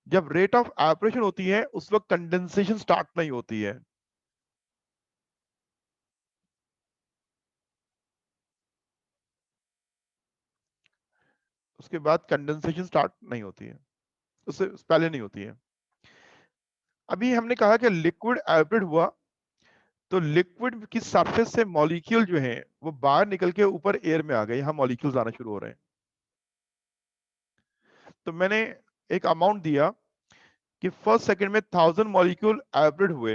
जब रेट ऑफ एवपोरेशन होती है उस वक्त कंडेंसेशन स्टार्ट नहीं होती है। उसके बाद कंडेंसेशन स्टार्ट नहीं होती है, उससे पहले नहीं होती है। अभी हमने कहा कि लिक्विड एवपोरेट हुआ, तो लिक्विड की सरफेस से मॉलिक्यूल जो है वो बाहर निकल के ऊपर एयर में आ गए, यहां मॉलिक्यूल्स आना शुरू हो रहे हैं। तो मैंने एक अमाउंट दिया कि फर्स्ट सेकंड में 1000 मॉलिक्यूल एवपोरेट हुए,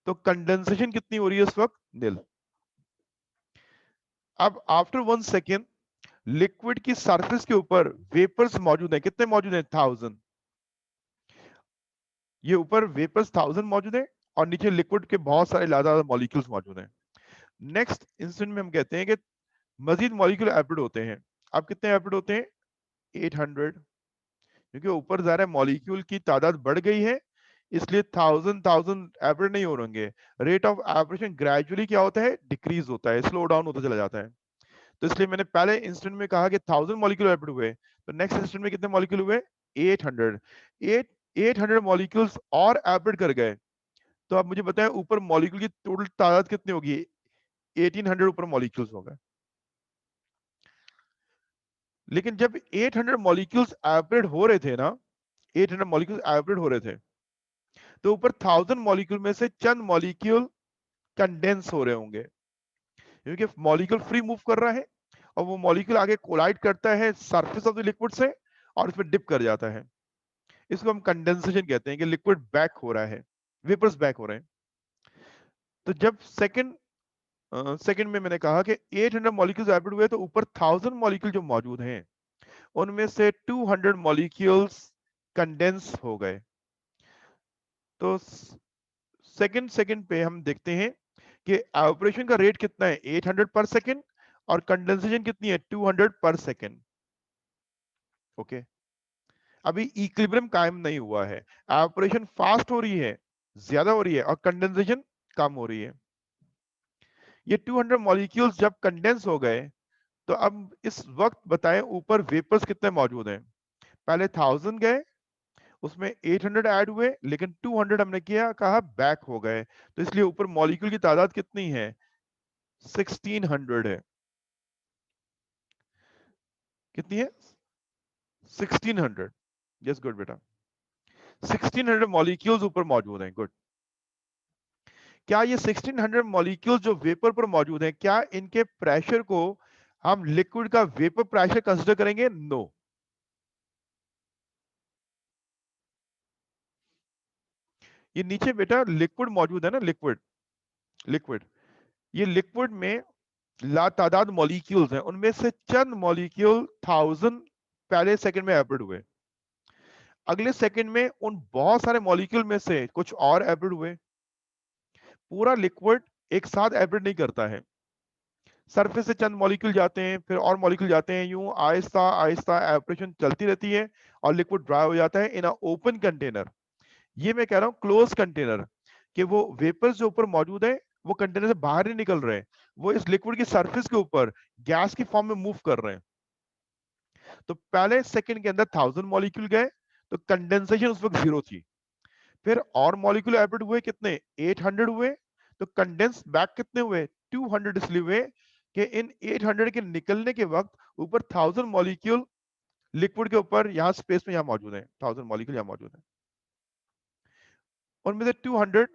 तो कंडेंसेशन कितनी हो रही है इस वक्त? नील। अब आफ्टर 1 सेकेंड लिक्विड की सरफेस के ऊपर वेपर्स मौजूद है, कितने मौजूद है? 1000। ये ऊपर वेपर्स 1000 मौजूद है और नीचे लिक्विड के बहुत सारे ज्यादा मॉलिक्यूल्स मौजूद हैं। नेक्स्ट इंस्टेंट में हम कहते हैं कि मजीद मॉलिक्यूल एवपोरेट होते हैं। अब कितने एवपोरेट होते हैं? 800, क्योंकि ऊपर ज़्यादा मॉलिक्यूल की तादाद बढ़ गई है, इसलिए 1000 एवपोरेट नहीं हो रहेंगे। रेट ऑफ एवपोरेशन ग्रेजुअली क्या होता है? डिक्रीज होता है, स्लो डाउन होता चला जाता है। तो इसलिए मैंने पहले इंस्टेंट में कहा कि 1000 मॉलिक्यूल एवपोरेट हुए, तो नेक्स्ट इंस्टेंट में कितने मॉलिक्यूल हुए? 800। 800 मॉलिक्यूल्स और एवपोरेट कर गए। तो आप मुझे बताएं ऊपर मॉलिक्यूल की टोटल तादाद कितनी होगी? 1800 ऊपर मॉलिक्यूल्स हो गए। लेकिन जब 800 मॉलिक्यूल्स एवपोरेट हो रहे थे ना, 800 मॉलिक्यूल्स एवपोरेट हो रहे थे, तो ऊपर 1000 मॉलिक्यूल में से चंद मॉलिक्यूल कंडेंस हो रहे होंगे, क्योंकि मॉलिक्यूल फ्री मूव कर रहा है और वो मॉलिक्यूल आगे कोलाइड करता है सरफेस ऑफ द लिक्विड से और उसमें डिप कर जाता है। इसको हम कंडेंसेशन कहते हैं कि लिक्विड बैक हो रहा है, वेपर्स बैक हो रहे हैं। तो जब सेकंड में मैंने कहा कि 800 मॉलिक्यूल्स एवपोरेट हुए, तो ऊपर 1000 मॉलिक्यूल जो मौजूद हैं उनमें से 200 मॉलिक्यूल्स कंडेंस हो गए। तो सेकंड सेकंड पे हम देखते हैं कि एवपोरेशन का रेट कितना है? 800 पर सेकंड, और कंडेंसेशन कितनी है? 200 पर सेकंड। ओके, अभी इक्विलिब्रियम कायम नहीं हुआ है, एवपोरेशन फास्ट हो रही है, ज्यादा हो रही है, और कंडेंसेशन कम हो रही है। ये 200 मॉलिक्यूल्स जब कंडेंस हो गए, तो अब इस वक्त बताएं ऊपर वेपर्स कितने मौजूद हैं? पहले 1000 गए, उसमें 800 ऐड हुए, लेकिन 200 हमने किया कहा बैक हो गए, तो इसलिए ऊपर मॉलिक्यूल की तादाद कितनी है? 1600 है। कितनी है? 1600। यस, गुड बेटा, 1600 मॉलिक्यूल्स ऊपर मौजूद हैं। गुड। क्या ये 1600 मॉलिक्यूल्स जो वेपर पर मौजूद हैं, क्या इनके प्रेशर को हम लिक्विड का वेपर प्रेशर कंसीडर करेंगे? नो। ये नीचे बेटा लिक्विड मौजूद है ना, लिक्विड लिक्विड ये लिक्विड में लातादाद मॉलिक्यूल्स हैं, उनमें से चंद मॉलिक्यूल 1000 पहले सेकंड में एवपोरेट हुए, अगले सेकंड में उन बहुत सारे मॉलिक्यूल में से कुछ और एवपोरेट हुए। पूरा लिक्विड एक साथ एवपोरेट नहीं करता है, सरफेस से चंद मॉलिक्यूल जाते हैं, फिर और मॉलिक्यूल जाते हैं, यूं आहिस्ता आहिस्ता एवपोरेशन चलती रहती है और लिक्विड ड्राई हो जाता है इन अ ओपन कंटेनर। ये मैं कह रहा हूं क्लोज कंटेनर, कि वो वेपर्स जो ऊपर मौजूद है वो कंटेनर से बाहर नहीं निकल रहे हैं, वो इस लिक्विड की सरफेस के ऊपर गैस की फॉर्म में मूव कर रहे हैं। तो पहले सेकंड के अंदर 1000 मॉलिक्यूल गए, तो कंडेंसेशन उस वक्त 0 थी। फिर और मॉलिक्यूल एवपोरेट हुए, कितने? 800 हुए, तो कंडेंस बैक कितने हुए? 200, इसलिए हुए कि इन 800 के निकलने के वक्त ऊपर 1000 मॉलिक्यूल लिक्विड के ऊपर यहां स्पेस में यहां मौजूद है, 1000 मॉलिक्यूल यहां मौजूद है, उनमें से 200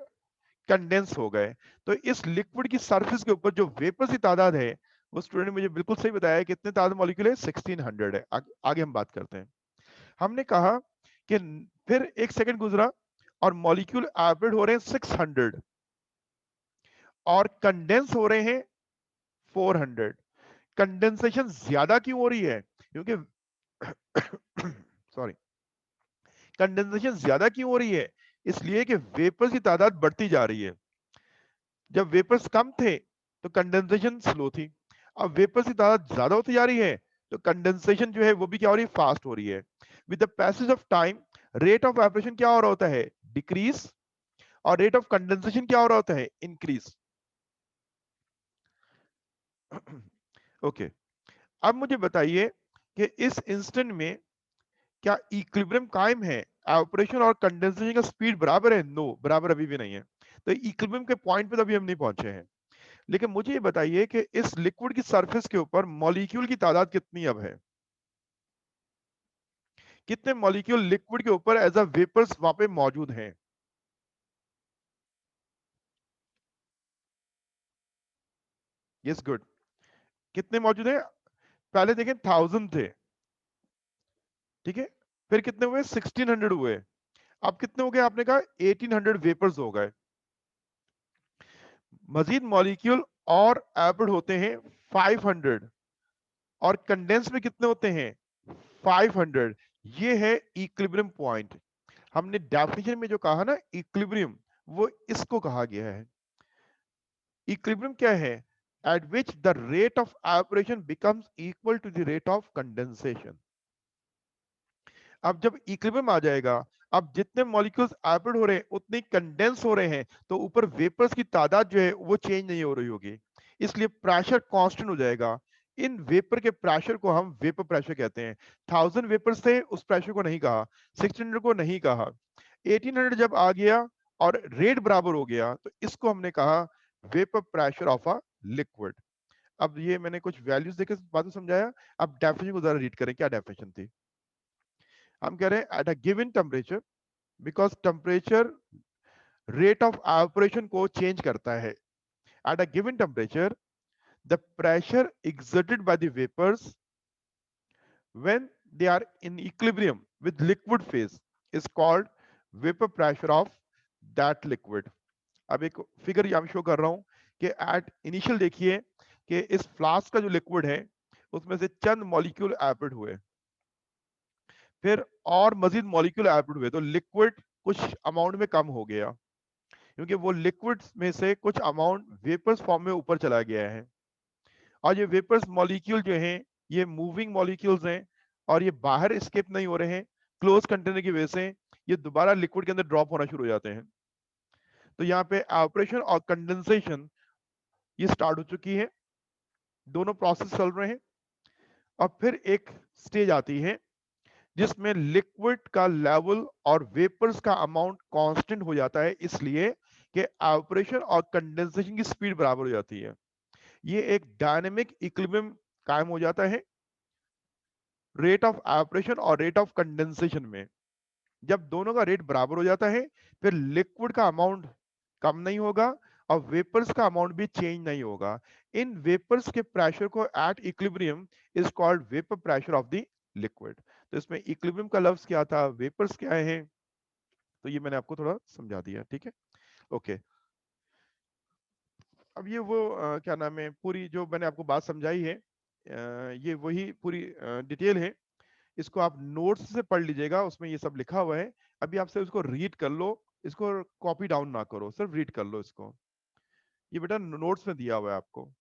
कंडेंस हो गए। तो इस लिक्विड की सरफेस के ऊपर जो वेपर्स की तादाद है, वो स्टूडेंट ने मुझे बिल्कुल सही बताया है, कितने तादाद मॉलिक्यूल है? 1600 है। आगे हम बात करते हैं। हमने कहा कि फिर एक सेकंड गुजरा और मॉलिक्यूल एवपोरेट हो रहे हैं 600 और कंडेंस हो रहे हैं 400। कंडेंसेशन ज्यादा क्यों हो रही है? क्योंकि सॉरी, कंडेंसेशन ज्यादा क्यों हो रही है? इसलिए कि वेपर्स की तादाद बढ़ती जा रही है। जब वेपर्स कम थे तो कंडेंसेशन स्लो थी, अब वेपर्स की तादाद ज्यादा होती जा रही है, तो कंडेंसेशन जो है वो भी क्या हो रही है? फास्ट हो रही है। With the passage of time rate of evaporation क्या हो रहा होता है? डिक्रीज। और रेट ऑफ कंडेंसेशन क्या हो रहा होता है? इंक्रीज। ओके, अब मुझे बताइए कि इस इंस्टेंट में क्या इक्विलिब्रियम कायम है? ऑपरेशन और कंडेंसेशन का स्पीड बराबर है? नो, बराबर अभी भी नहीं है। तो इक्विलिब्रियम के पॉइंट पे तो अभी हम नहीं पहुंचे हैं। लेकिन मुझे ये बताइए कि इस लिक्विड की सरफेस के ऊपर मॉलिक्यूल की तादाद कितनी अब है? कितने मॉलिक्यूल लिक्विड के ऊपर एज अ वेपर्स वहां पे मौजूद हैं? Yes, good. कितने मौजूद हैं? पहले देखें 1000 थे, ठीक है, फिर कितने हुए? 1600 हुए, अब कितने हो गए? आपने कहा 1800 वेपर्स हो गए। मजीद मॉलिक्यूल और एड होते हैं 500, और कंडेंस में कितने होते हैं? 500। ये है इक्विलिब्रियम पॉइंट। हमने डेफिनेशन में जो कहा ना इक्विलिब्रियम, वो इसको कहा गया है। इक्विलिब्रियम क्या है? At which the rate of operation becomes equal to the rate of condensation. अब जब इक्विलिब्रियम आ जाएगा, अब जितने मॉलिक्यूल्स एड हो रहे हैं उतने कंडेंस हो रहे हैं, तो ऊपर वेपर्स की तादाद जो है वो चेंज नहीं हो रही होगी, इसलिए प्रेशर कांस्टेंट हो जाएगा। इन वेपर के प्रेशर को हम वेपर प्रेशर कहते हैं। 1000 वेपर्स थे, उस प्रेशर को नहीं कहा, 1600 को नहीं कहा, 1800 जब आ गया और रेट बराबर हो गया, तो इसको हमने कहा vapour pressure of a liquid. अब ये मैंने कुछ वैल्यूज देके बात को समझाया। अब डेफिनेशन को जरा रीड करें, क्या डेफिनेशन थी? हम कह रहे हैं at a given temperature, because temperature rate of operation को चेंज करता है। At a given temperature the pressure exerted by the vapors when they are in equilibrium with liquid phase is called vapor pressure of that liquid। अब एक figure यहाँ show कर रहा हूं कि एट इनिशियल देखिए कि इस फ्लास्क का जो लिक्विड है उसमें से चंद मॉलिक्यूल एड हुए, फिर और मजीद मॉलिक्यूल एड हुए, तो लिक्विड कुछ अमाउंट में कम हो गया, क्योंकि वो लिक्विड में से कुछ अमाउंट वेपर्स फॉर्म में ऊपर चला गया है। और ये वेपर्स मॉलिक्यूल जो हैं ये मूविंग मॉलिक्यूल्स हैं, और ये बाहर स्केप नहीं हो रहे हैं, क्लोज कंटेनर की वजह से ये दोबारा लिक्विड के अंदर ड्रॉप होना शुरू हो जाते हैं। तो यहाँ पे ऑपरेशन और कंडेंसेशन ये स्टार्ट हो चुकी है, दोनों प्रोसेस चल रहे हैं। और फिर एक स्टेज आती है जिसमें लिक्विड का लेवल और वेपर्स का अमाउंट कांस्टेंट हो जाता है, इसलिए कि ऑपरेशन और कंडेंसेशन की स्पीड बराबर हो जाती है। ये एक डायनेमिक इक्विलिब्रियम कायम हो जाता है रेट ऑफ ऑपरेशन और रेट ऑफ कंडेंसेशन में। जब दोनों का रेट बराबर हो जाता है, फिर लिक्विड का अमाउंट कम नहीं होगा और वेपर्स का अमाउंट भी चेंज नहीं होगा। इन वेपर्स के प्रेशर को at equilibrium is called vapour pressure of the liquid. तो इसमें इक्विलिब्रियम का लफ्ज क्या था, वेपर्स क्या है, तो ये मैंने आपको थोड़ा समझा दिया, ठीक है। ओके, अब ये वो क्या नाम है, पूरी जो मैंने आपको बात समझाई है, ये वही पूरी डिटेल है। इसको आप नोट्स से पढ़ लीजिएगा, उसमें ये सब लिखा हुआ है। अभी आपसे उसको रीड कर लो, इसको कॉपी डाउन ना करो, सिर्फ रीड कर लो इसको। ये बेटा नोट्स में दिया हुआ है आपको।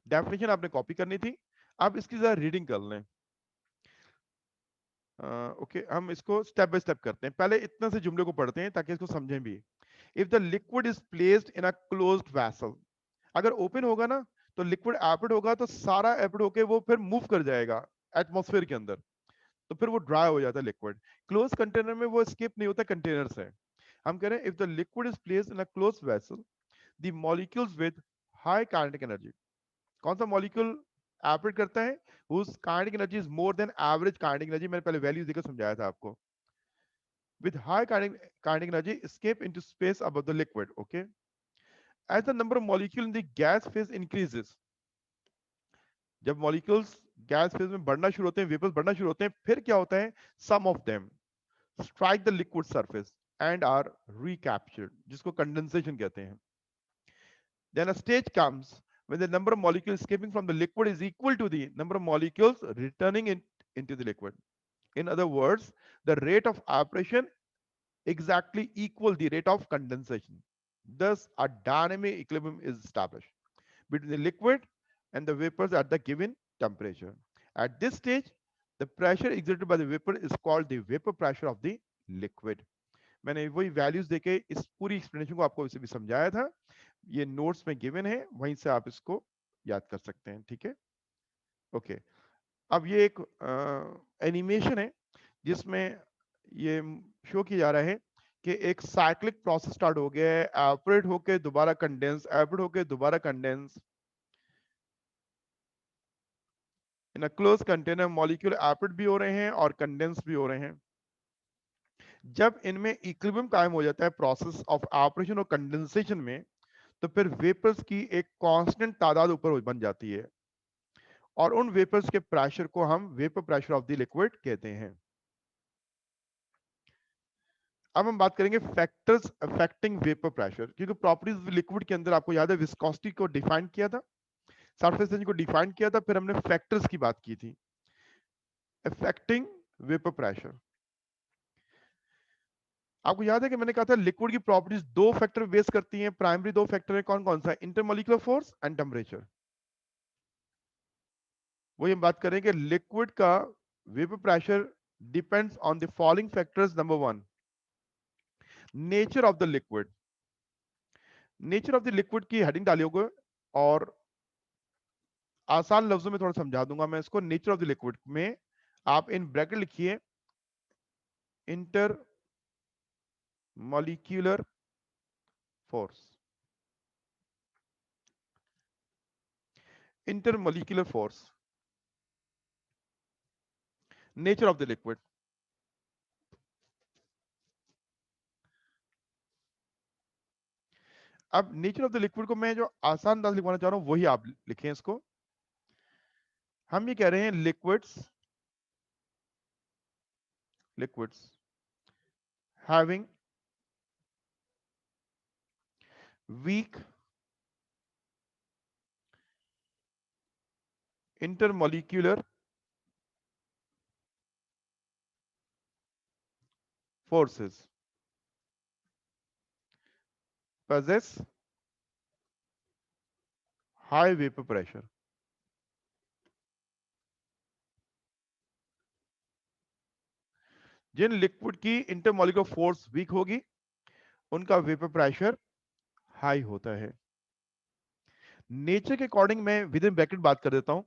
डेफिनेशन आपने कॉपी करनी थी, आप इसकी जरा रीडिंग कर लें। ओके, हम इसको स्टेप बाय स्टेप करते हैं। पहले इतना से जुमले को पढ़ते हैं ताकि इसको समझें भी। If the liquid is placed in a closed vessel, अगर ओपन होगा ना तो लिक्विड एपिड होगा, तो सारा एपिड होके वो फिर मूव कर जाएगा एटमॉस्फेयर के अंदर, तो फिर वो ड्राई हो जाता है लिक्विड। क्लोज कंटेनर में वो स्किप नहीं होता कंटेनर से। हम कह रहे हैं if the liquid is placed in a close vessel, the molecules with high kinetic energy, कौन सा मॉलिक्यूल ऑपरेट करता है whose kinetic energy is more than average kinetic energy, मैंने पहले वैल्यूज देकर समझाया था आपको, with high kinetic energy escape into space above the liquid, okay, as the number of molecule in the gas phase increases, जब molecules gas phase में बढ़ना शुरू होते हैं, वेपर्स बढ़ना शुरू होते हैं, फिर क्या होता है, some of them strike the liquid surface and are recaptured, जिसको कंडेंसेशन कहते हैं। Then a stage comes when the number of molecules escaping from the liquid is equal to the number of molecules returning into the liquid. In other words, the rate of operation exactly equal the rate of condensation. Thus, a dynamic equilibrium is established between the liquid and the vapors at the given temperature. At this stage, the pressure exerted by the vapor is called the vapor pressure of the liquid. मैंने वही values देके इस पूरी explanation को आपको इसे भी समझाया था। ये नोट्स में गिवन है, वहीं से आप इसको याद कर सकते हैं, ठीक है। ओके, अब ये एक एनिमेशन है जिसमें ये शो किया जा रहा है कि एक साइक्लिक प्रोसेस स्टार्ट हो गया है, एवपोरेट होके दोबारा कंडेंस, एवपोरेट होके दोबारा condense in a close container. Molecule evaporate भी हो रहे हैं और कंडेंस भी हो रहे हैं। जब इनमें इक्विलिब्रियम कायम हो जाता है प्रोसेस ऑफ एवपोरेशन और कंडेंसेशन में, तो फिर वेपर्स की एक कांस्टेंट तादाद ऊपर बन जाती है और उन वेपर्स के प्रेशर को हम vapour pressure of the liquid कहते हैं। अब हम बात करेंगे फैक्टर्स अफेक्टिंग वेपर प्रेशर, क्योंकि प्रॉपर्टीज लिक्विड के अंदर आपको याद है विस्कोसिटी को डिफाइन किया था, सरफेस टेंशन को डिफाइन किया था, फिर हमने फैक्टर्स की बात की थी अफेक्टिंग वेपर प्रेशर। आपको याद है कि मैंने कहा था लिक्विड की प्रॉपर्टीज दो फैक्टर बेस करती हैं, प्राइमरी दो फैक्टर है, कौन कौन सा? Intermolecular force and temperature. वही हम बात करेंगे लिक्विड का vapour pressure depends on the following factors. Number one, nature of the liquid. Nature of the liquid की हेडिंग डाली होगी और आसान लफ्जों में थोड़ा समझा दूंगा मैं इसको। नेचर ऑफ द लिक्विड में आप इन ब्रैकेट लिखिए inter molecular force. Intermolecular force, nature of the liquid. अब नेचर ऑफ द लिक्विड को मैं जो आसान अंदाज लिखवाना चाह रहा हूं वही आप लिखें इसको। हम ये कह रहे हैं liquids having weak intermolecular forces possess high vapor pressure। जिन लिक्विड की इंटरमोलिकुलर फोर्स वीक होगी उनका वेपर प्रेशर हाई होता है। नेचर के अकॉर्डिंग मैं विद इन ब्रैकेट बात कर देता हूं।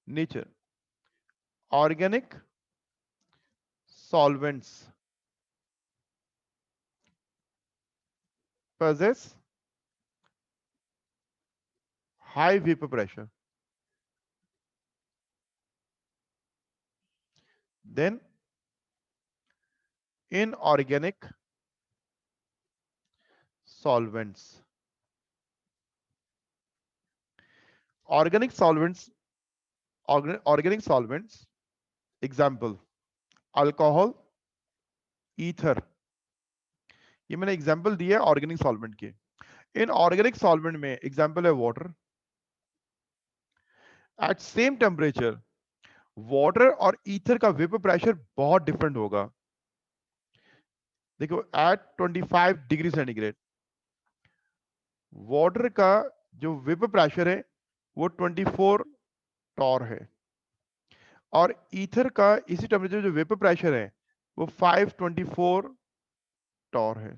Nature, organic solvents possess high vapor pressure, then inorganic solvents। organic solvents, organic solvents example alcohol, ether, ये मैंने एग्जाम्पल दिया है ऑर्गेनिक सॉल्वेंट के। इन ऑर्गेनिक सॉल्वेंट में एग्जाम्पल है water. At same temperature water और ईथर का वेपर प्रेशर बहुत डिफरेंट होगा। देखो एट 25 डिग्री सेंटीग्रेड वाटर का जो वेपर प्रेशर है वो 24 टॉर है और ईथर का इसी टेम्परेचर जो वेपर प्रेशर है वो 524 टॉर है।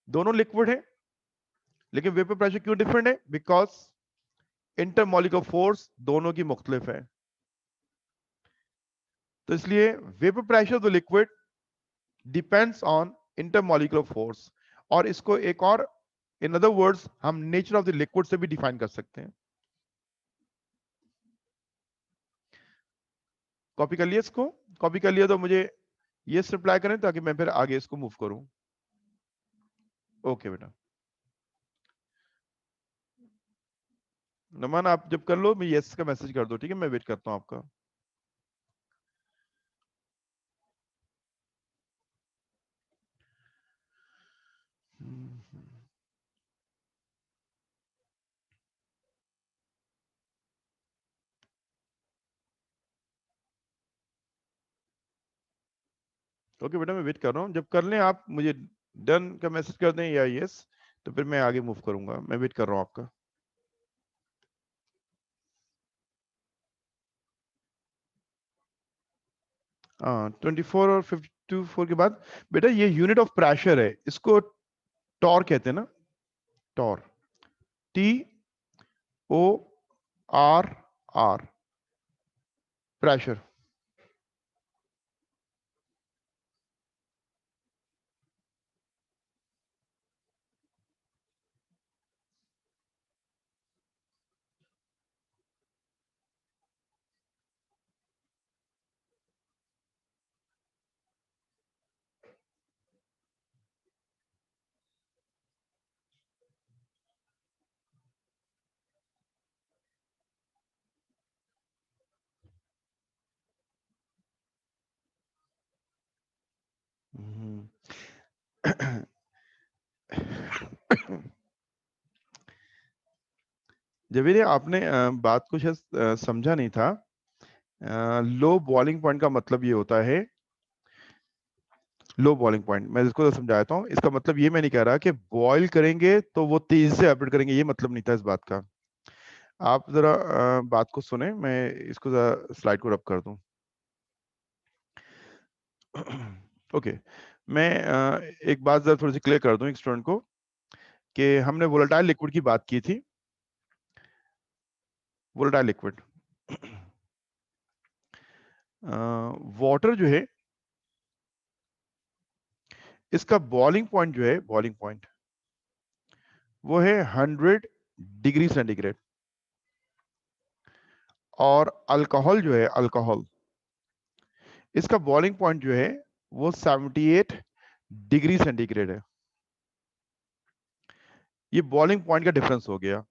दोनों लिक्विड है लेकिन वेपर प्रेशर क्यों डिफरेंट है? बिकॉज इंटरमोलिकुलर फोर्स दोनों की मुख्तलिफ है। तो इसलिए vapour pressure of the liquid depends on intermolecular force. और इसको एक और इन अदर वर्ड्स हम नेचर ऑफ द लिक्विड से भी डिफाइन कर सकते हैं। कॉपी कर लिया इसको? कॉपी कर लिया तो मुझे यस रिप्लाई करें ताकि मैं फिर आगे इसको मूव करूं। ओके बेटा, नमन आप जब कर लो मैं यस का मैसेज कर दो, ठीक है? मैं वेट करता हूं आपका। ओके बेटा, मैं वेट कर रहा हूँ। जब कर लें आप मुझे डन का मैसेज कर दें या यस, तो फिर मैं आगे मूव करूंगा। मैं वेट कर रहा हूँ आपका। हाँ, 24 और 54 के बाद बेटा ये यूनिट ऑफ प्रेशर है, इसको टॉर कहते हैं ना, टॉर, TORR, प्रेशर। जबीर, आपने बात को शायद समझा नहीं था। लो बॉइलिंग पॉइंट का मतलब ये होता है, लो बॉइलिंग पॉइंट मैं इसको तो समझाता हूँ। इसका मतलब ये मैं नहीं कह रहा कि बॉईल करेंगे तो वो तेजी से ऑपरेट करेंगे, ये मतलब नहीं था इस बात का। आप जरा बात को सुने, मैं इसको जरा स्लाइड को रब कर दूं। ओके, मैं एक बात जरा थोड़ी सी क्लियर कर दूं एक स्टूडेंट को, कि हमने वोलेटाइल लिक्विड की बात की थी। वोलेटाइल लिक्विड, वाटर जो है, इसका बॉइलिंग पॉइंट जो है, बॉइलिंग पॉइंट वो है 100 डिग्री सेंटीग्रेड। और अल्कोहल जो है, अल्कोहल, इसका बॉइलिंग पॉइंट जो है वो 78 डिग्री सेंटीग्रेड है। ये बॉइलिंग पॉइंट का डिफरेंस हो गया।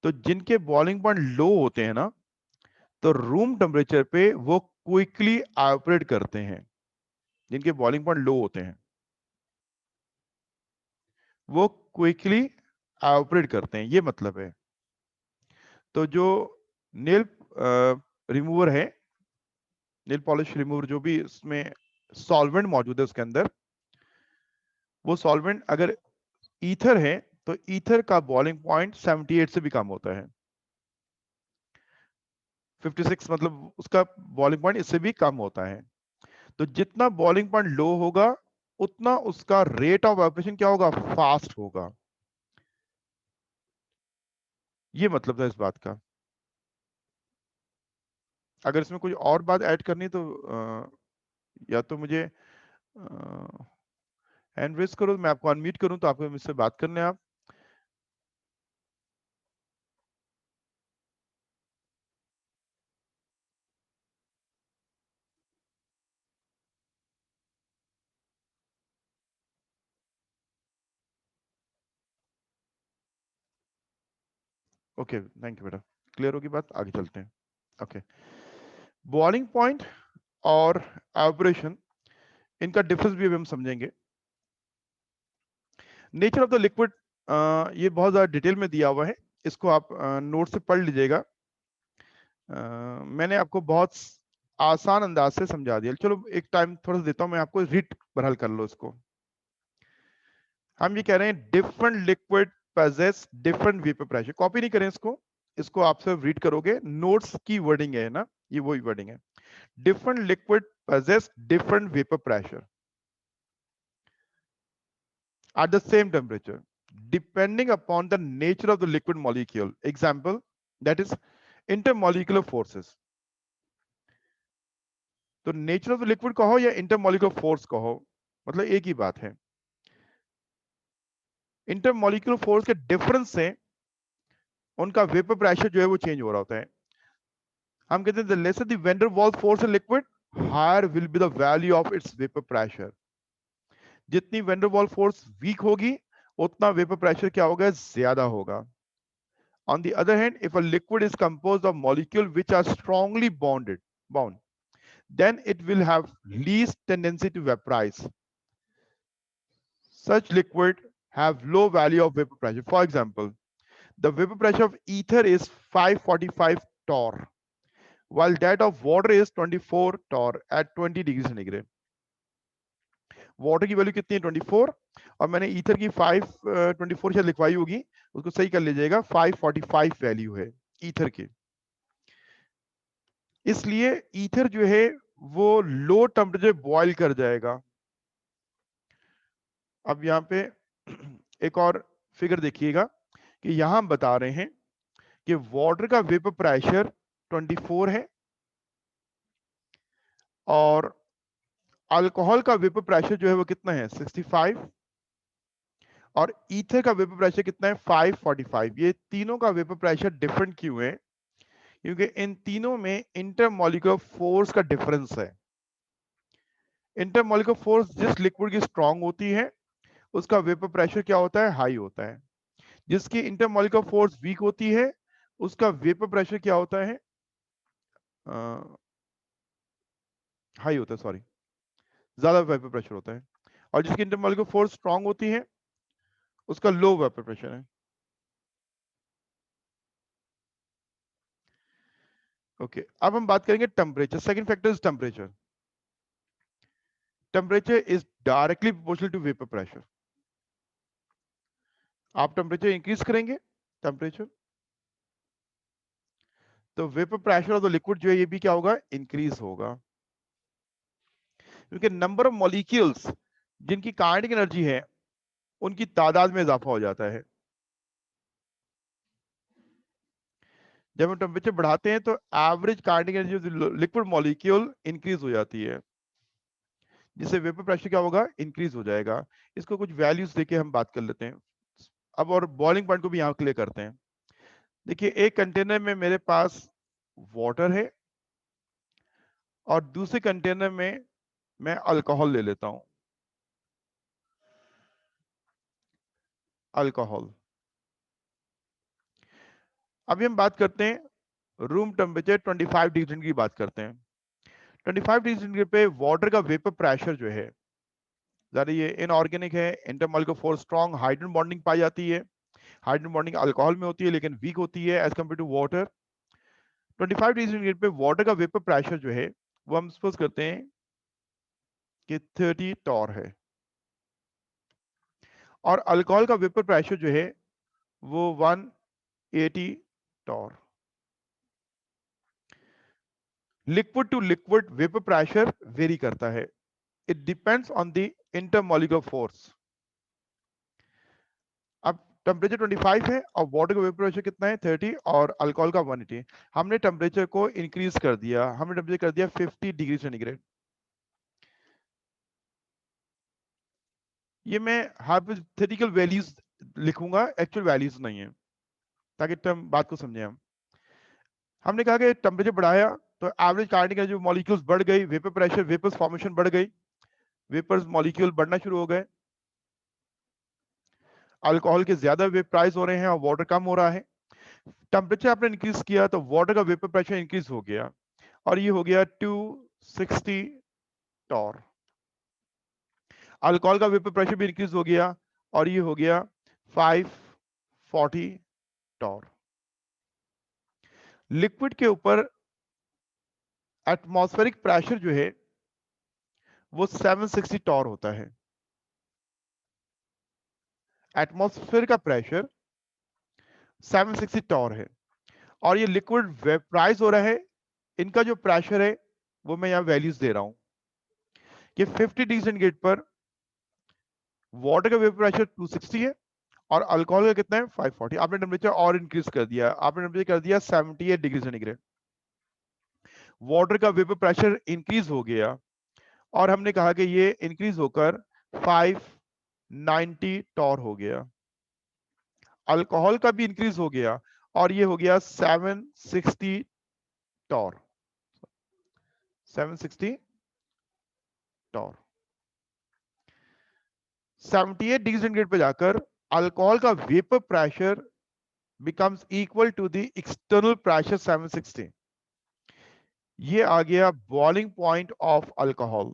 तो जिनके बॉइलिंग पॉइंट लो होते हैं ना, तो रूम टेम्परेचर पे वो क्विकली ऑपरेट करते हैं। जिनके बॉइलिंग पॉइंट लो होते हैं वो क्विकली ऑपरेट करते हैं, ये मतलब है। तो जो नेल रिमूवर है, नेल पॉलिश रिमूवर, जो भी इसमें सॉल्वेंट मौजूद है उसके अंदर, वो सॉल्वेंट अगर ईथर है तो ईथर का बॉइलिंग पॉइंट 78 से भी कम होता है। 56 मतलब उसका बॉइलिंग पॉइंट इससे भी कम होता है। तो जितना बॉइलिंग पॉइंट लो होगा उतना उसका रेट ऑफ ऑपरेशन क्या होगा, फास्ट होगा। ये मतलब था इस बात का। अगर इसमें कोई और बात ऐड करनी तो या तो मुझे हैंड रेज करो, मैं आपको अनम्यूट करूं तो आपको मुझसे बात करने आप। ओके, थैंक यू बेटा, क्लियर होगी बात, आगे चलते हैं। ओके, बॉइलिंग पॉइंट और ऑपरेशन, इनका डिफरेंस भी अभी हम समझेंगे। नेचर ऑफ द लिक्विड, ये बहुत ज्यादा डिटेल में दिया हुआ है, इसको आप नोट से पढ़ लीजिएगा। मैंने आपको बहुत आसान अंदाज से समझा दिया। चलो एक टाइम थोड़ा सा देता हूं मैं आपको, रीड बहरहाल कर लो इसको। हम ये कह रहे हैं different liquid possess different vapour pressure. Copy नहीं करें इसको, इसको आप सब रीड करोगे, नोट्स की वर्डिंग है ना, ये वही वर्डिंग है। Different liquid possess different vapour pressure at the same temperature depending upon the nature of the liquid molecule. Example, that is intermolecular forces. तो नेचर ऑफ द लिक्विड कहो या इंटरमोलिकुलर फोर्स कहो, मतलब एक ही बात है। इंटरमोलिकुलर फोर्स के difference से उनका वेपर प्रेशर जो है वो चेंज हो रहा होता है। हम कहते हैं the lesser the van der Waals force in liquid, higher will be the value of its vapor pressure. जितनी van der Waals force weak होगी उतना वेपर प्रेशर क्या होगा, ज्यादा होगा। On the other hand, if a liquid is composed of molecules which are strongly bound, then it will have least tendency to vaporize. Such liquid have low value of vapor pressure. For example, the vapor pressure of ether is 545 torr, while that of water is 24 torr at 20 degree centigrade. Water की value कितनी है, 24, और मैंने ether की 524 शायद लिखवाई होगी, उसको सही कर लीजिएगा, 545 वैल्यू है ईथर की। इसलिए ईथर जो है वो लो टेम्परेचर बॉयल कर जाएगा। अब यहाँ पे एक और फिगर देखिएगा कि यहां हम बता रहे हैं कि वाटर का वेपर प्रेशर 24 है और अल्कोहल का वेपर प्रेशर जो है वो कितना है 65 और ईथर का वेपर प्रेशर कितना है 545। ये तीनों का वेपर प्रेशर डिफरेंट क्यों है? क्योंकि इन तीनों में इंटरमॉलिक्यूलर फोर्स का डिफरेंस है। इंटरमॉलिक्यूलर फोर्स जिस लिक्विड की स्ट्रांग होती है उसका वेपर प्रेशर क्या होता है? हाई होता है। जिसकी इंटरमॉलिक्यूलर फोर्स वीक होती है उसका वेपर प्रेशर क्या होता है? हाई होता है, सॉरी, ज्यादा वेपर प्रेशर होता है। और जिसकी इंटरमॉलिक्यूलर फोर्स स्ट्रांग होती है उसका लो वेपर प्रेशर है। ओके, अब हम बात करेंगे temperature. Second factor is temperature. Temperature is directly proportional to vapour pressure. आप टेम्परेचर इंक्रीज करेंगे टेम्परेचर तो vapour pressure of the liquid जो है ये भी क्या होगा? इंक्रीज होगा। क्योंकि नंबर ऑफ मॉलिक्यूल्स जिनकी काइनेटिक एनर्जी है उनकी तादाद में इजाफा हो जाता है। जब हम टेम्परेचर बढ़ाते हैं तो average kinetic energy liquid molecule increase हो जाती है, जिससे वेपर प्रेशर क्या होगा? इंक्रीज हो जाएगा। इसको कुछ वैल्यूज देके हम बात कर लेते हैं अब, और बॉइलिंग पॉइंट को भी यहां क्लियर करते हैं। देखिए, एक कंटेनर में मेरे पास वाटर है और दूसरे कंटेनर में मैं अल्कोहल ले लेता हूं। अल्कोहल। अभी हम बात करते हैं रूम टेम्परेचर 25 डिग्री सेंटीग्रेड की बात करते हैं। 25 डिग्री सेंटीग्रेड पे वाटर का वेपर प्रेशर जो है, ज़रा ये इनऑर्गेनिक है, intermolecular force strong, hydrogen bonding पाई जाती है। हाइड्रोजन बॉन्डिंग अल्कोहल में होती है लेकिन वीक होती है as compare to water. 25 degree centigrade पे वाटर का वेपर प्रेशर जो है वो हम सपोज करते हैं कि 30 टॉर है और अल्कोहल का वेपर प्रेशर जो है वो 180 torr. Liquid to liquid vapour pressure vary करता है। It depends on the intermolecular force. अब टेम्परेचर 25 है और वाटर का वेपर प्रेशर कितना है 30 और अल्कोहल का 180। हमने टेम्परेचर को इंक्रीज कर दिया, हमने टेम्परेचर कर दिया 50 डिग्री सेंटीग्रेड। ये मैं हाइपोथेटिकल वैल्यूज लिखूंगा, एक्चुअल वैल्यूज नहीं है, ताकि बात को समझे हम। हमने कहा कि टेम्परेचर बढ़ाया तो एवरेज काइनेटिक एनर्जी मॉलिक्यूल्स बढ़ गई, वेपर प्रेशर, वेपर्स फॉर्मेशन बढ़ गई, वेपर्स मॉलिक्यूल बढ़ना शुरू हो गए। अल्कोहल के ज्यादा वेपराइज हो रहे हैं और वाटर कम हो रहा है। टेम्परेचर आपने इंक्रीज किया तो वाटर का वेपर प्रेशर इंक्रीज हो गया और ये हो गया 260 टॉर। अल्कोहल का वेपर प्रेशर भी इंक्रीज हो गया और ये हो गया 540 टॉर। लिक्विड के ऊपर एटमॉस्फेरिक प्रेशर जो है वो 760 टॉर होता है। एटमॉस्फेयर का प्रेशर 760 टॉर है और ये लिक्विड वेपराइज हो रहा है। इनका जो प्रेशर है वो मैं यहां वैल्यूज दे रहा हूं कि 50 डिग्री सेंटीग्रेड पर वाटर का वेपर प्रेशर 260 है और अल्कोहल का कितना है 540। आपने टेम्परेचर और इंक्रीज कर दिया, आपने टेम्परेचर कर दिया 78 डिग्री सेंटीग्रेड। वाटर का वेपर प्रेशर इंक्रीज हो गया और हमने कहा कि ये इंक्रीज होकर 590 टॉर हो गया। अल्कोहल का भी इंक्रीज हो गया और ये हो गया 760 टॉर। 760 टॉर। 78 डिग्री सेंटीग्रेड पे जाकर अल्कोहल का vapour pressure becomes equal to the external pressure 760। ये आ गया बॉइलिंग पॉइंट ऑफ अल्कोहल।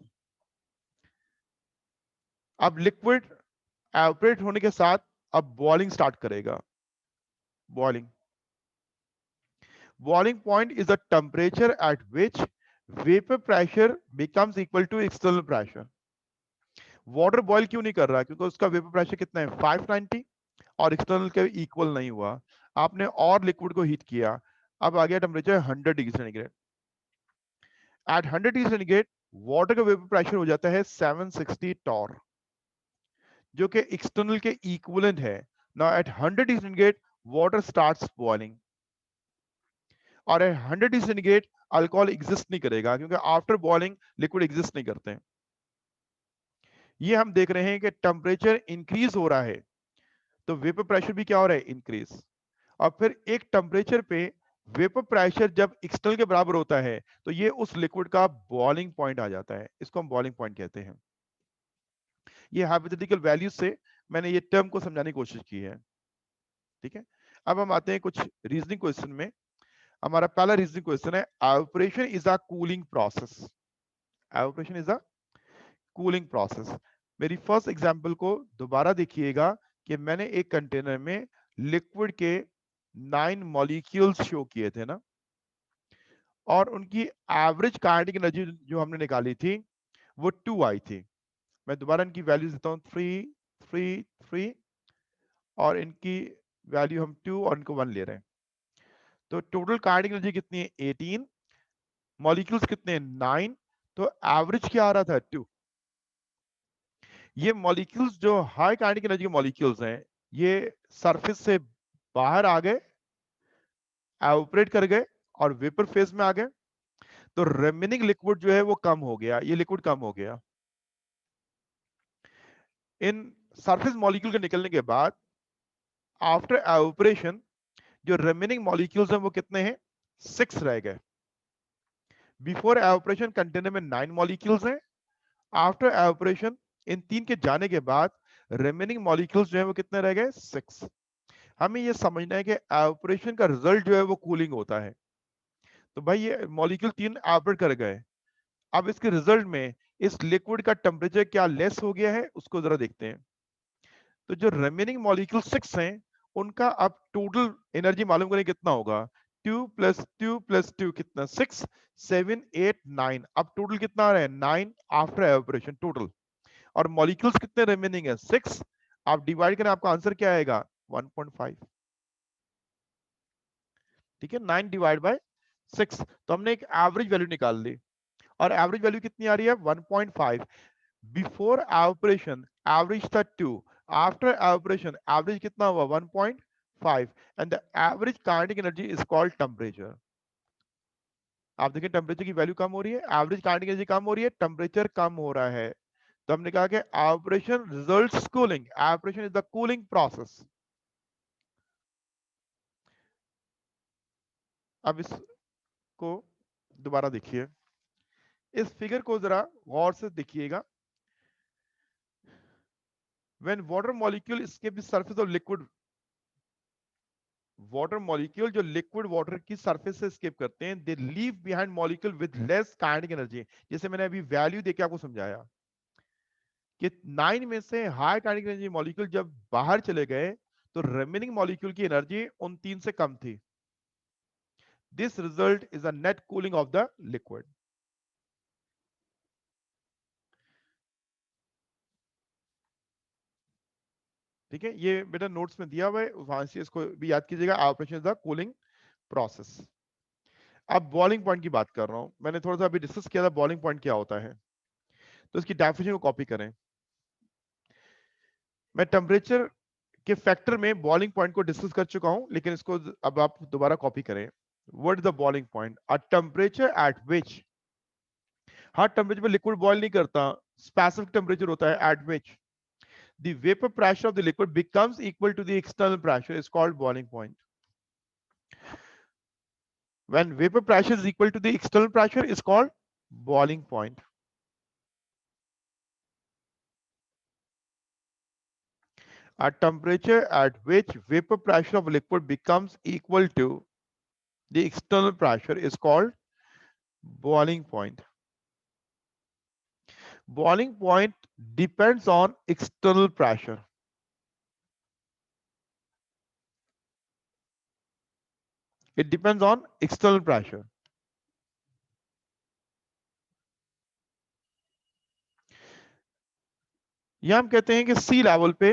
अब लिक्विड एवपोरेट होने के साथ अब बॉइलिंग स्टार्ट करेगा। Boiling boiling point is the temperature at which vapour pressure becomes equal to external pressure। Water boil क्यों नहीं कर रहा? क्योंकि उसका वेपर प्रेशर कितना है 590 और एक्सटर्नल के इक्वल नहीं हुआ। आपने और लिक्विड को हीट किया, अब आ गया temperature 100 degree centigrade. At 100 degree centigrade water का वेपर प्रेशर हो जाता है 760 टॉर, जो कि एक्सटर्नल के इक्विवेलेंट है। Now at 100 degree centigrade water starts boiling, और at 100 degree centigrade alcohol exist नहीं करेगा, क्योंकि आफ्टर बॉइलिंग लिक्विड एग्जिस्ट नहीं करते हैं। ये हम देख रहे हैं कि टेम्परेचर इंक्रीज हो रहा है तो वेपर प्रेशर भी क्या हो रहा है, इंक्रीज। और फिर एक टेम्परेचर पे वेपर प्रेशर जब एक्सटर्नल के बराबर होता है तो ये उस लिक्विड का बॉइलिंग पॉइंट आ जाता है, इसको हम बॉइलिंग पॉइंट कहते हैं। ये हाइपोथेटिकल वैल्यूज से मैंने ये टर्म को समझाने की कोशिश की है, ठीक है। अब हम आते हैं कुछ रीजनिंग क्वेश्चन में। हमारा पहला रीजनिंग क्वेश्चन है, operation is a cooling process. Operation is a cooling process. मेरी फर्स्ट एग्जांपल को दोबारा देखिएगा कि मैंने एक कंटेनर में लिक्विड के 9 मॉलिक्यूल्स शो किए थे ना, और उनकी एवरेज काइनेटिक एनर्जी जो हमने निकाली थी वो 2 आई थी। मैं दोबारा इनकी वैल्यूज देता हूं, 3 3 3, और इनकी वैल्यू हम 2 और इनको 1 ले रहे हैं। तो टोटल काइनेटिक एनर्जी कितनी है, 18, मॉलिक्यूल्स कितने हैं, 9, तो एवरेज क्या आ रहा था, 2। ये मॉलिक्यूल्स जो हाई काइनेटिक एनर्जी के मॉलिक्यूल्स हैं, ये सरफेस से बाहर आ गए, एवापोरेट कर गए और वेपर फेज में आ गए, तो रिमेनिंग लिक्विड जो है वो कम हो गया, ये लिक्विड कम हो गया। इन सरफेस मॉलिक्यूल के निकलने के बाद आफ्टर एवापोरेशन जो रिमेनिंग मॉलिक्यूल्स हैं वो कितने हैं, 6 रह गए। बिफोर एवापोरेशन कंटेनर में 9 मॉलिक्यूल्स हैं, आफ्टर एवापोरेशन इन 3 के जाने के बाद रिमेनिंग मॉलिक्यूल्स जो है वो कितने रह गए, 6। हमें ये समझना है कि एवापोरेशन का रिजल्ट जो है वो कूलिंग होता है। तो भाई ये मॉलिक्यूल 3 एवापोरेट कर गए, अब इसके रिजल्ट में इस लिक्विड का टेम्परेचर क्या लेस हो गया है उसको जरा देखते हैं। तो जो रिमेनिंग मॉलिक्यूल 6 हैं उनका अब टोटल एनर्जी मालूम करें कितना होगा, 2 + 2 + 2 कितना, 6 7 8 9। अब टोटल कितना आ रहा है, 9 आफ्टर एवापोरेशन टोटल, और मॉलिक्यूल्स कितने रिमेनिंग है, 6। आप डिवाइड करें आपका आंसर क्या आएगा, 1.5। ठीक है, 9 डिवाइड बाय 6, तो हमने एक एवरेज वैल्यू निकाल ली, और एवरेज वैल्यू कितनी आ रही है, 1.5। बिफोर एवापोरेशन एवरेज था 2, आफ्टर एवापोरेशन एवरेज कितना हुआ, 1.5, and the average kinetic energy is called temperature. आप देखिए टेम्परेचर की वैल्यू कम हो रही है, एवरेज काइनेटिक एनर्जी कम हो रही है, टेम्परेचर कम हो रहा है, तो हमने कहा कि evaporation results cooling, evaporation is the cooling process. अब इसको दोबारा देखिए, इस फिगर को जरा गौर से देखिएगा। When water molecule escape the surface of liquid, water molecule जो लिक्विड वाटर की सरफेस से एस्केप करते हैं, they leave behind molecule with less kinetic energy. जैसे मैंने अभी वैल्यू देके आपको समझाया कि 9 में से हाई काइनेटिक एनर्जी मॉलिक्यूल जब बाहर चले गए तो रिमेनिंग मॉलिक्यूल की एनर्जी उन 3 से कम थी। This result is a net cooling of the liquid. ठीक है, ये बेटा नोट्स में दिया हुआ है, वहां से इसको भी याद कीजिएगा, operation is the cooling process. अब बॉइलिंग पॉइंट की बात कर रहा हूं, मैंने थोड़ा सा अभी डिस्कस किया था बॉइलिंग पॉइंट क्या होता है, तो इसकी डेफिनेशन को कॉपी करें। मैं टेम्परेचर के फैक्टर में बॉइलिंग पॉइंट को डिस्कस कर चुका हूं, लेकिन इसको अब आप दोबारा कॉपी करें। What is the boiling point, a temperature at which, हर टेम्परेचर पे लिक्विड बॉइल नहीं करता, स्पेसिफिक टेम्परेचर होता है at which the vapour pressure of the liquid becomes equal to the external pressure is called boiling point. When vapor pressure is equal to the external pressure is called boiling point. A temperature at which vapor pressure of liquid becomes equal to the external pressure is called boiling point. Boiling point depends on external pressure. It depends on external pressure. यहां हम कहते हैं कि sea level पे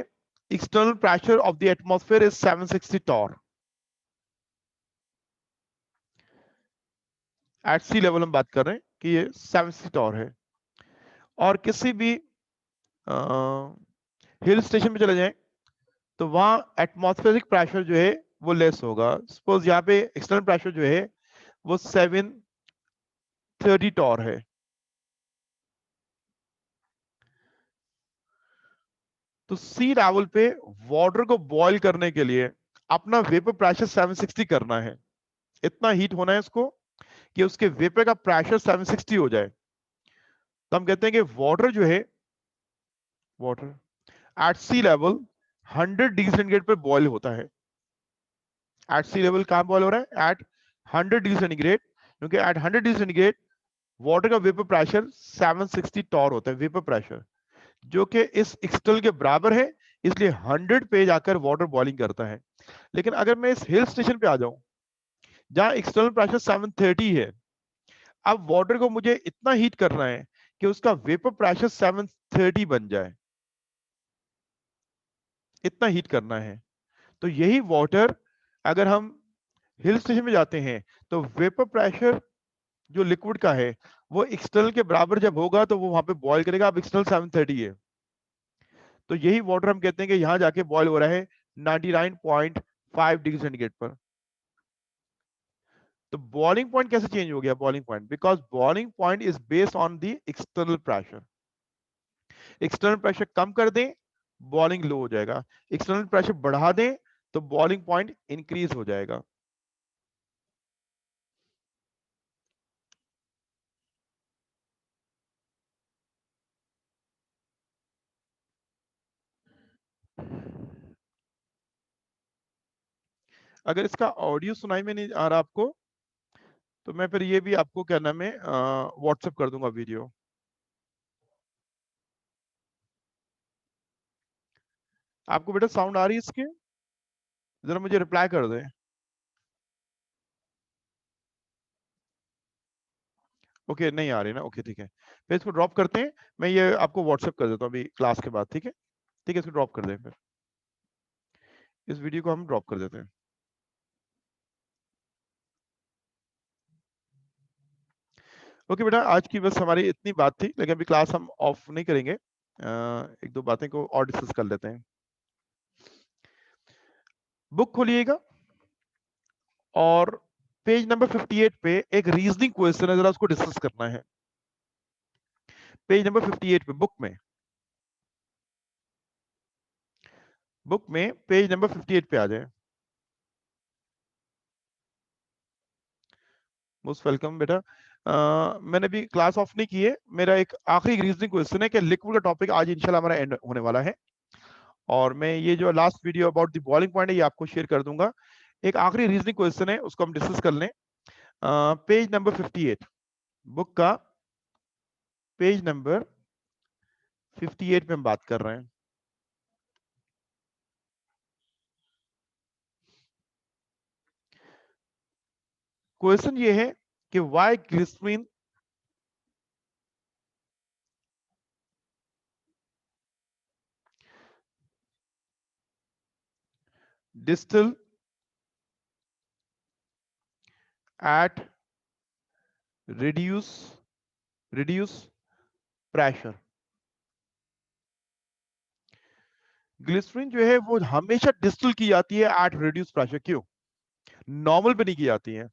external pressure of the atmosphere is 760 torr. At sea level हम बात कर रहे हैं कि ये 760 टॉर है, और किसी भी हिल स्टेशन पे चले जाएं तो वहां एटमॉस्फेरिक प्रेशर जो है वो लेस होगा। सपोज यहाँ पे एक्सटर्नल प्रेशर जो है वो 730 टॉर है। तो सी लेवल पे वाटर को बॉईल करने के लिए अपना वेपर प्रेशर 760 करना है। इतना हीट होना है इसको कि उसके वेपर का प्रेशर 760 हो जाए। तो हम कहते हैं कि वाटर जो है, water at sea level 100 degree centigrade पे बॉईल होता है। एट सी लेवल कहां बॉईल हो रहा है? एट 100 डिग्री सेंटीग्रेड, क्योंकि एट 100 डिग्री सेंटीग्रेड वाटर का वेपर प्रेशर 760 टॉर होता है, वेपर प्रेशर, जो कि इस एक्सटर्नल के बराबर है। इसलिए 100 पे जाकर वाटर बॉइलिंग करता है। लेकिन अगर मैं इस हिल स्टेशन पे आ जाऊं जहां एक्सटर्नल प्रेशर 730 है, अब वाटर को मुझे इतना हीट करना है कि उसका वेपर प्रेशर 730 बन जाए, इतना हीट करना है। तो यही वाटर, अगर हम हिल स्टेशन में जाते हैं तो वेपर प्रेशर जो लिक्विड का है वो एक्सटर्नल के बराबर जब होगा तो वो वहां पे बॉयल करेगा। अब एक्सटर्नल 730 है, तो यही वाटर हम कहते हैं कि यहां जाके बॉयल हो रहा है 99.5 डिग्री सेंटीग्रेड पर। तो बॉइलिंग पॉइंट कैसे चेंज हो गया? Boiling point, because boiling point is based on the external pressure. External pressure कम कर दें, बॉइलिंग लो हो जाएगा। एक्सटर्नल प्रेशर बढ़ा दें तो बॉइलिंग पॉइंट इंक्रीज हो जाएगा। अगर इसका ऑडियो सुनाई में नहीं आ रहा आपको, तो मैं फिर ये भी आपको क्या नाम है व्हाट्सएप कर दूंगा वीडियो। आपको बेटा साउंड आ रही है इसके? जरा मुझे रिप्लाई कर दें। ओके, नहीं आ रही ना? ओके ठीक है, फिर इसको ड्रॉप करते हैं। मैं ये आपको व्हाट्सएप कर देता हूँ अभी क्लास के बाद, ठीक है? ठीक है, इसको ड्रॉप कर दें, फिर इस वीडियो को हम ड्रॉप कर देते हैं। ओके बेटा, आज की बस हमारी इतनी बात थी, लेकिन अभी क्लास हम ऑफ नहीं करेंगे। एक दो बातें को और डिस्कस कर लेते हैं। बुक खोलिएगा और पेज नंबर 58 पे एक रीजनिंग क्वेश्चन है, जरा उसको डिस्कस करना है। पेज नंबर 58 पे बुक में पेज नंबर 58 पे आ जाए। मोस्ट वेलकम बेटा। मैंने भी क्लास ऑफ नहीं की है। मेरा एक आखिरी रीजनिंग क्वेश्चन है कि लिक्विड का टॉपिक आज इंशाल्लाह हमारा एंड होने वाला है, और मैं ये जो last video about the boiling point है ये आपको शेयर कर दूंगा। एक आखिरी रीजनिंग क्वेश्चन है, उसको हम डिस्कस कर लें। पेज नंबर 58, बुक का पेज नंबर 58 पे हम बात कर रहे हैं। क्वेश्चन ये है कि why glycerine distil at reduce pressure. Glycerine जो है वो हमेशा डिस्टिल की जाती है एट रिड्यूस प्रेशर, क्यों? नॉर्मल पे नहीं की जाती है,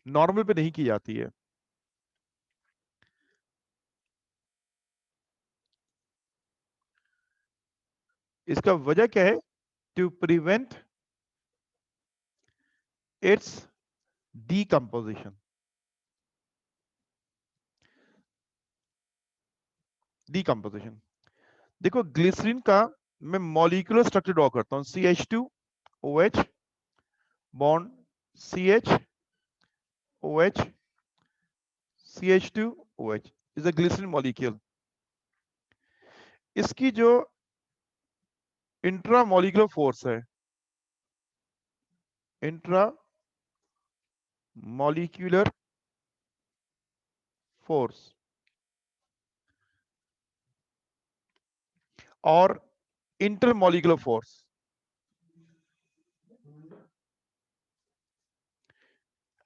नॉर्मल पे नहीं की जाती है। इसका वजह क्या है? To prevent its decomposition. Decomposition, देखो ग्लिसरीन का मैं मॉलिक्यूलर स्ट्रक्चर ड्रॉ करता हूं। CH2OH bond CHOH CH2OH is a glycerin molecule. इसकी जो इंट्रा मॉलिक्यूलर फोर्स है, इंट्रा मॉलिक्यूलर फोर्स और intermolecular force,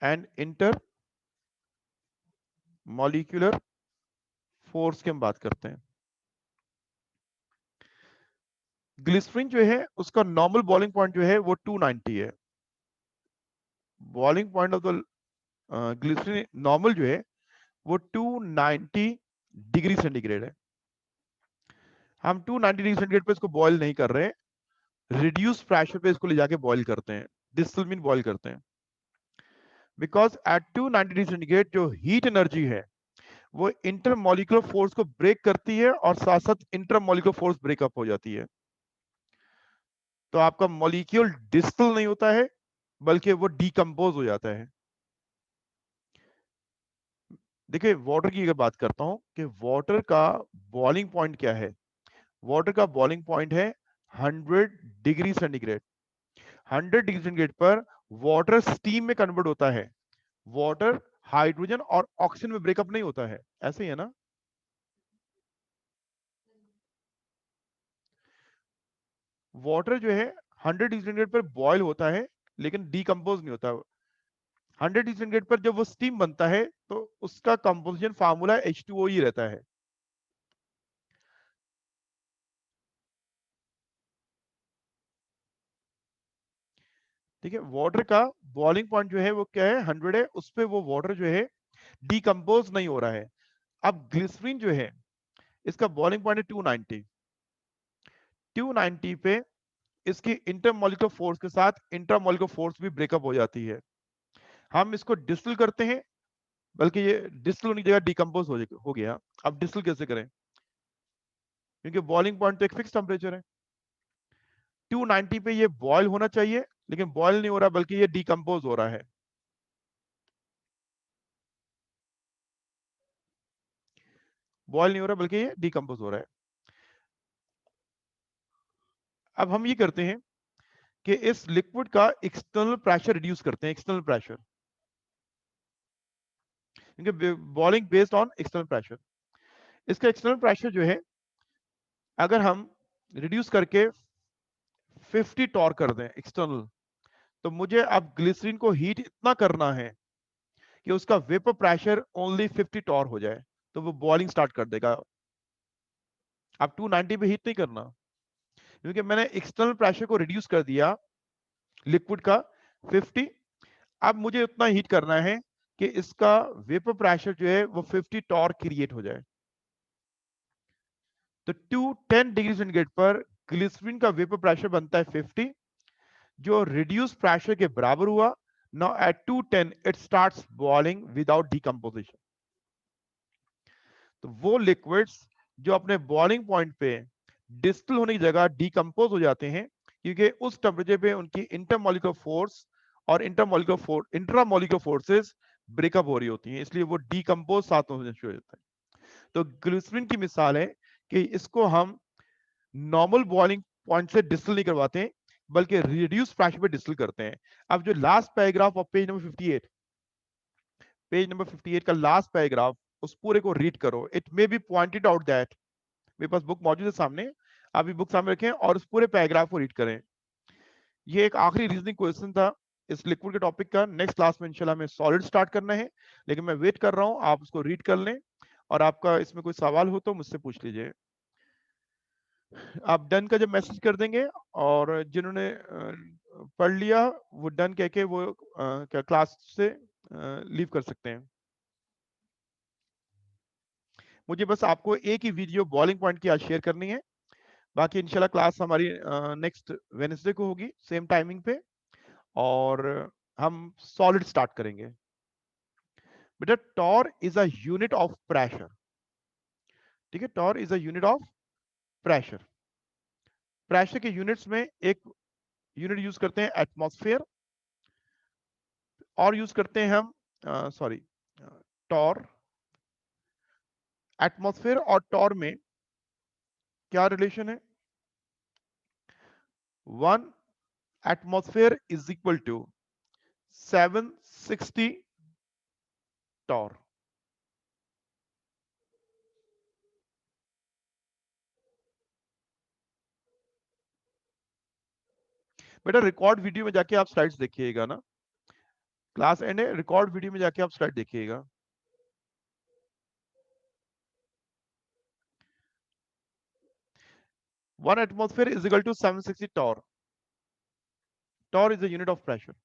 and intermolecular force की हम बात करते हैं। ग्लिसरीन जो है उसका नॉर्मल बॉइलिंग पॉइंट जो है वो 290 है। Boiling point of the glycerin normal जो है वो 290 डिग्री सेंटीग्रेड है। हम 290 डिग्री सेंटीग्रेड पे इसको बॉईल नहीं कर रहे, रिड्यूस प्रेशर पे इसको ले जाके बॉईल करते हैं, डिस्टिल मीन बॉईल करते हैं। बिकॉज एट 290 डिग्री सेंटीग्रेड जो हीट एनर्जी है वो इंटरमॉलिक्यूलर फोर्स को ब्रेक करती है और साथ साथ इंटरमॉलिक्यूलर फोर्स ब्रेकअप हो जाती है। तो आपका मॉलिक्यूल डिस्टिल नहीं होता है बल्कि वो डीकंपोज हो जाता है। देखिए वाटर की अगर बात करता हूं कि वाटर का बॉइलिंग पॉइंट क्या है, वाटर का बॉइलिंग पॉइंट है 100 डिग्री सेंटीग्रेड। 100 डिग्री सेंटीग्रेड पर वाटर स्टीम में कन्वर्ट होता है, वाटर हाइड्रोजन और ऑक्सीजन में ब्रेकअप नहीं होता है, ऐसे ही है ना। वाटर जो है 100 डिग्री सेंटीग्रेड पर बॉयल होता है लेकिन डीकंपोज नहीं होता। 100 डिग्री सेंटीग्रेड पर जब वो स्टीम बनता है तो उसका कंपोजिशन फार्मूला H2O ही रहता है। ठीक है, वाटर का बॉइलिंग पॉइंट जो है वो क्या है, 100 है, उस पे वो वाटर जो है डीकंपोज नहीं हो रहा है। अब ग्लिसरीन जो है इसका बॉइलिंग पॉइंट है 290। 290 पे इसकी इंटरमॉलिक्यूलर फोर्स के साथ इंट्रामॉलिक्यूलर फोर्स भी ब्रेकअप हो जाती है। हम इसको डिस्टिल करते हैं, बल्कि ये डिस्टिल होने की जगह डीकंपोज हो गया। अब डिस्टिल कैसे करें, क्योंकि बॉइलिंग पॉइंट तो एक फिक्स टेम्परेचर है। 290 पे ये बॉयल होना चाहिए लेकिन बॉयल नहीं हो रहा बल्कि ये डीकंपोज हो रहा है। बॉयल नहीं हो रहा बल्कि ये डीकंपोज हो रहा है। अब हम ये करते हैं कि इस लिक्विड का एक्सटर्नल प्रेशर रिड्यूस करते हैं, एक्सटर्नल प्रेशर, क्योंकि boiling based on external pressure. इसका एक्सटर्नल प्रेशर जो है अगर हम रिड्यूस करके 50 टॉर कर दें एक्सटर्नल, तो मुझे अब ग्लिसरीन को हीट इतना करना है कि उसका वेपर प्रेशर ओनली 50 टॉर हो जाए, तो वो बॉइलिंग स्टार्ट कर देगा। अब 290 पे हीट नहीं करना, क्योंकि मैंने एक्सटर्नल प्रेशर को रिड्यूस कर दिया लिक्विड का 50। अब मुझे उतना हीट करना है कि इसका वेपर प्रेशर जो है वो 50 टॉर क्रिएट हो जाए। तो 210 डिग्री सेंटीग्रेड पर ग्लिसरीन का वेपर प्रेशर बनता है 50, जो रिड्यूस प्रेशर के बराबर हुआ। Now at 210 it starts boiling without decomposition. तो वो लिक्विड्स जो अपने बॉइलिंग पॉइंट पे डिस्टिल होने की जगह डिकम्पोज हो जाते हैं, क्योंकि उस टेम्परेचर पे उनकी इंटरमॉलिक्यूलर फोर्स और इंट्रामॉलिक्यूलर फोर्सेस ब्रेकअप हो रही होती हैं, इसलिए वो डिकम्पोज साथ होने शुरू हो जाता है। तो ग्लिसरीन की मिसाल है कि इसको हम नॉर्मल बॉइलिंग पॉइंट से डिस्टिल नहीं करवाते बल्कि रिड्यूस प्रेशर पे डिस्टिल करते हैं। अब जो last paragraph of page number 58, page number 58 का लास्ट पैराग्राफ, उस पूरे को रीड करो। It may be pointed out that, मेरे पास बुक मौजूद है सामने, आप भी बुक सामने रखें और उस पूरे पैराग्राफ को रीड करें। ये एक आखिरी रीजनिंग क्वेश्चन था इस लिक्विड के टॉपिक का। नेक्स्ट क्लास में इंशाल्लाह हमें सॉलिड स्टार्ट करना है, लेकिन मैं वेट कर रहा हूं, आप उसको रीड कर लें और आपका इसमें कोई सवाल हो तो मुझसे पूछ लीजिए। आप डन का जब मैसेज कर देंगे और जिन्होंने पढ़ लिया वो डन कह के वो क्या क्लास से लीव कर सकते हैं। मुझे बस आपको एक ही वीडियो बॉइलिंग पॉइंट की आज शेयर करनी है, बाकी इंशाल्लाह क्लास हमारी नेक्स्ट वेडनेसडे को होगी सेम टाइमिंग पे और हम सॉलिड स्टार्ट करेंगे। बेटा torr is a unit of pressure, ठीक है, torr is a unit of pressure. Pressure के यूनिट्स में एक यूनिट यूज करते हैं एटमॉस्फेयर और यूज करते हैं हम सॉरी टॉर। एटमॉस्फेयर और टॉर में क्या रिलेशन है, 1 atmosphere is equal to 760 torr. बेटा रिकॉर्ड वीडियो में जाके आप स्लाइड्स देखिएगा ना, क्लास एंड है, रिकॉर्ड वीडियो में जाके आप स्लाइड देखिएगा। 1 atmosphere is equal to 760 torr. Torr is the unit of pressure.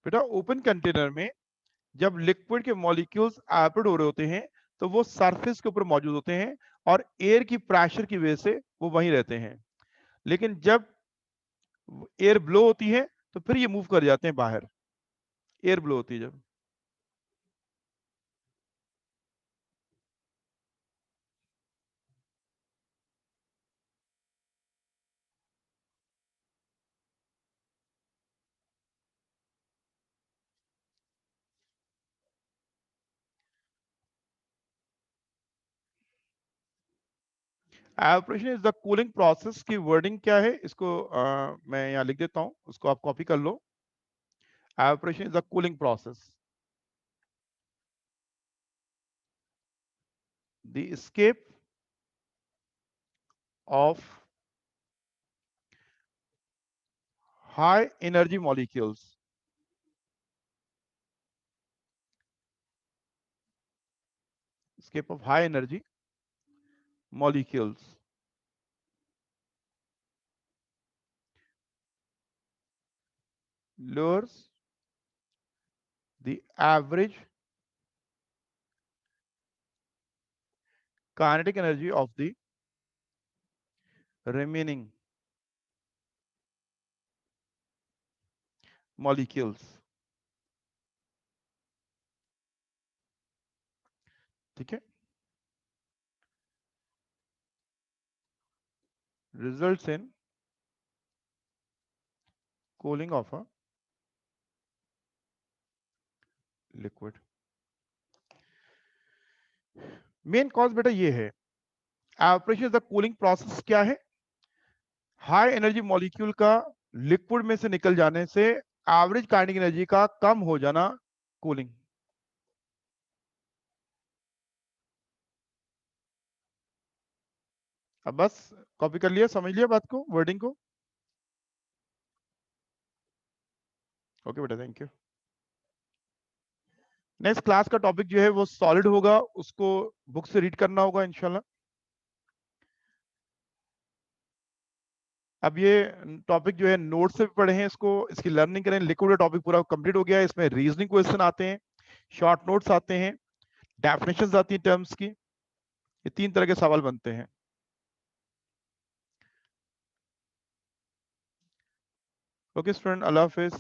बेटा ओपन कंटेनर में जब लिक्विड के मॉलिक्यूल्स एवपोरेट हो रहे होते हैं तो वो सरफेस के ऊपर मौजूद होते हैं और एयर की प्रेशर की वजह से वो वहीं रहते हैं। लेकिन जब एयर ब्लो होती है तो फिर ये मूव कर जाते हैं बाहर। एयर ब्लो होती है जब। Evaporation is the cooling process की वर्डिंग क्या है इसको मैं यहाँ लिख देता हूं, उसको आप कॉपी कर लो। Evaporation is the cooling process, the escape of high energy molecules, escape of high energy molecules lowers the average kinetic energy of the remaining molecules। ठीक है, results in cooling of a liquid। Main cause बेटा ये है, evaporation is the cooling process क्या है, high energy molecule का liquid में से निकल जाने से एवरेज काइनेटिक एनर्जी का कम हो जाना, कूलिंग। अब बस कॉपी कर लिया, समझ लिया बात को, वर्डिंग को। ओके बेटा, थैंक यू। नेक्स्ट क्लास का टॉपिक जो है वो सॉलिड होगा, उसको बुक से रीड करना होगा इंशाल्लाह। अब ये टॉपिक जो है नोट से भी पढ़े हैं, इसको इसकी लर्निंग करें। लिक्विड का टॉपिक पूरा कंप्लीट हो गया है, इसमें रीजनिंग क्वेश्चन आते हैं, शॉर्ट नोट्स आते हैं, डेफिनेशंस आती हैं टर्म्स की, ये 3 तरह के सवाल बनते हैं। ओके स्टूडेंट, अल्लाह हाफिज।